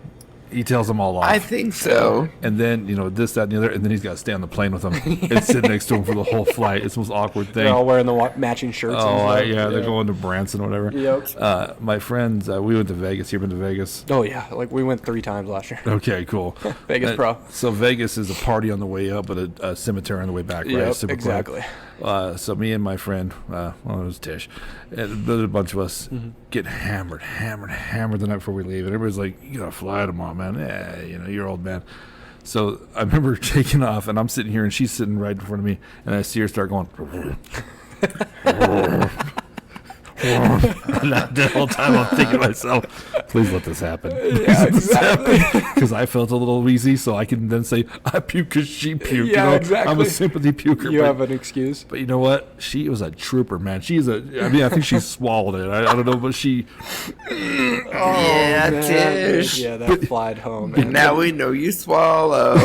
He tells them all off. I think so. And then, this, that, and the other. And then he's got to stay on the plane with them and sit next to him for the whole flight. It's the most awkward thing. They're all wearing the matching shirts. Oh, and stuff. yeah, they're going to Branson or whatever. Yep. My friends, we went to Vegas. You ever been to Vegas? Oh yeah, like we went 3 times last year. Okay, cool. Vegas Pro. So Vegas is a party on the way up, but a cemetery on the way back, right? Yep, Super cool. exactly. So me and my friend, well, it was Tish, and there's a bunch of us Mm-hmm. get hammered the night before we leave, and everybody's like, "You gotta fly tomorrow, man. Yeah, you're old man." So I remember taking off, and I'm sitting here, and she's sitting right in front of me, and I see her start going. And the whole time I'm thinking to myself, please let this happen. Yeah, exactly. Because I felt a little wheezy, so I can then say, I puke because she puked. Yeah, I'm a exactly. sympathy puker. You but, have an excuse. but you know what? She was a trooper, man. I think she swallowed it. I don't know, but she. Yeah, man. Tish. Yeah, that flied home. Man. Now we know you swallow.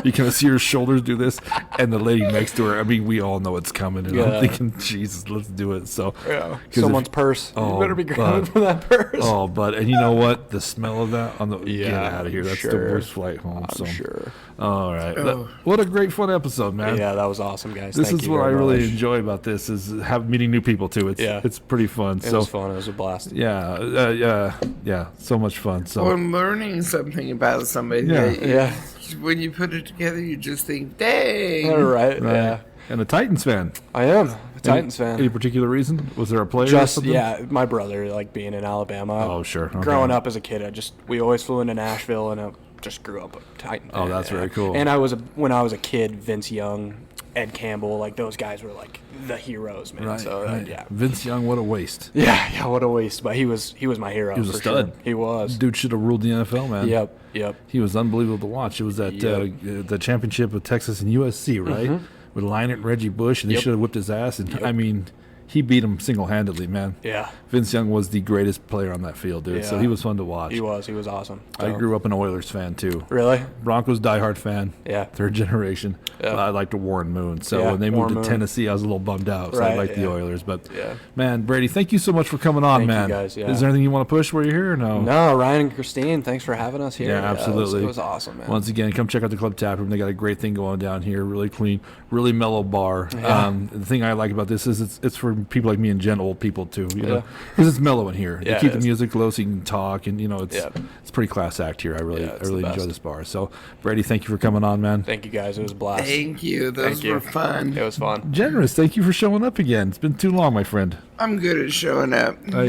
You can see her shoulders do this, and the lady next to her. We all know it's coming, and Yeah. I'm thinking, Jesus, let's do it. So, Yeah. 'cause Someone's if- purse. Oh, You better be grabbing but- for that purse. Oh, but and you know what? The smell of that on the get Yeah, out of here. That's the sure. worst flight home. I'm so sure. all right, Oh. what a great fun episode, man. Yeah, that was awesome, guys. This Thank is you what I very really much. enjoy about this is meeting new people too. It's pretty fun. It so was fun. It was a blast. yeah, so much fun. So Or learning something about somebody. Yeah. that Yeah. When you put it together, you just think, dang. All right. right. Yeah. And a Titans fan. I am a Titans Any fan. particular reason? Was there a player? or Just something? yeah, my brother like being in Alabama. Oh, sure. Okay. Growing up as a kid, we always flew into Nashville, and I just grew up a Titan. Oh, fan, that's yeah. very cool. And when I was a kid, Vince Young, Ed Campbell, like those guys were like the heroes, man. Right, So right. yeah. Vince Young, what a waste. Yeah, what a waste. But he was my hero. He was a for stud. Sure. He was. Dude should have ruled the NFL, man. Yep. He was unbelievable to watch. It was that the championship with Texas and USC, right? With Leinart and Reggie Bush, and they Yep. should have whipped his ass. And Yep. he beat him single-handedly, man. Yeah. Vince Young was the greatest player on that field, dude. So Yeah. he was fun to watch. He was awesome. I So- grew up an Oilers fan too. Really? Broncos diehard fan. Yeah. Third generation. Yeah. I liked Warren Moon. So Yeah, when they moved Warren to Moon. Tennessee, I was a little bummed out. So I Right, liked the yeah. Oilers. But Yeah. man, Brady, thank you so much for coming on, Thank you man. guys, yeah. Is there anything you want to push while you're here or no? No, Ryan and Christine, thanks for having us here. Yeah, absolutely. It was awesome, man. Once again, come check out the Club Tap Room. They got a great thing going down here. Really clean, really mellow bar. Yeah. The thing I like about this is it's for people like me and Jen, old people too. You know, Yeah. because it's mellow in here. They Yeah, keep it the is. music low so you can talk, and it's Yeah. it's a pretty class act here. I Yeah, really it's the enjoy best. this bar. So Brady, thank you for coming on, man. Thank you guys. It was a blast. Thank you. Those Thank you. were fun. It was fun. Generous. Thank you for showing up again. It's been too long, my friend. I'm good at showing up. But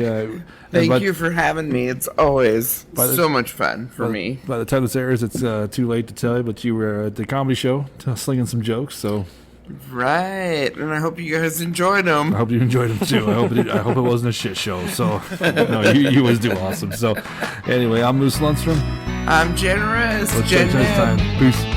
Thank you for having me. It's always By the- so much fun for me. By the time this airs, it's too late to tell you, but you were at the comedy show slinging some jokes. So Right. And I hope you guys enjoyed I them. hope you enjoyed them too. I hope it wasn't a shit show. So no, you always do awesome. So anyway, I'm Moose Lundstrom. I'm generous. Let's check next time. Peace.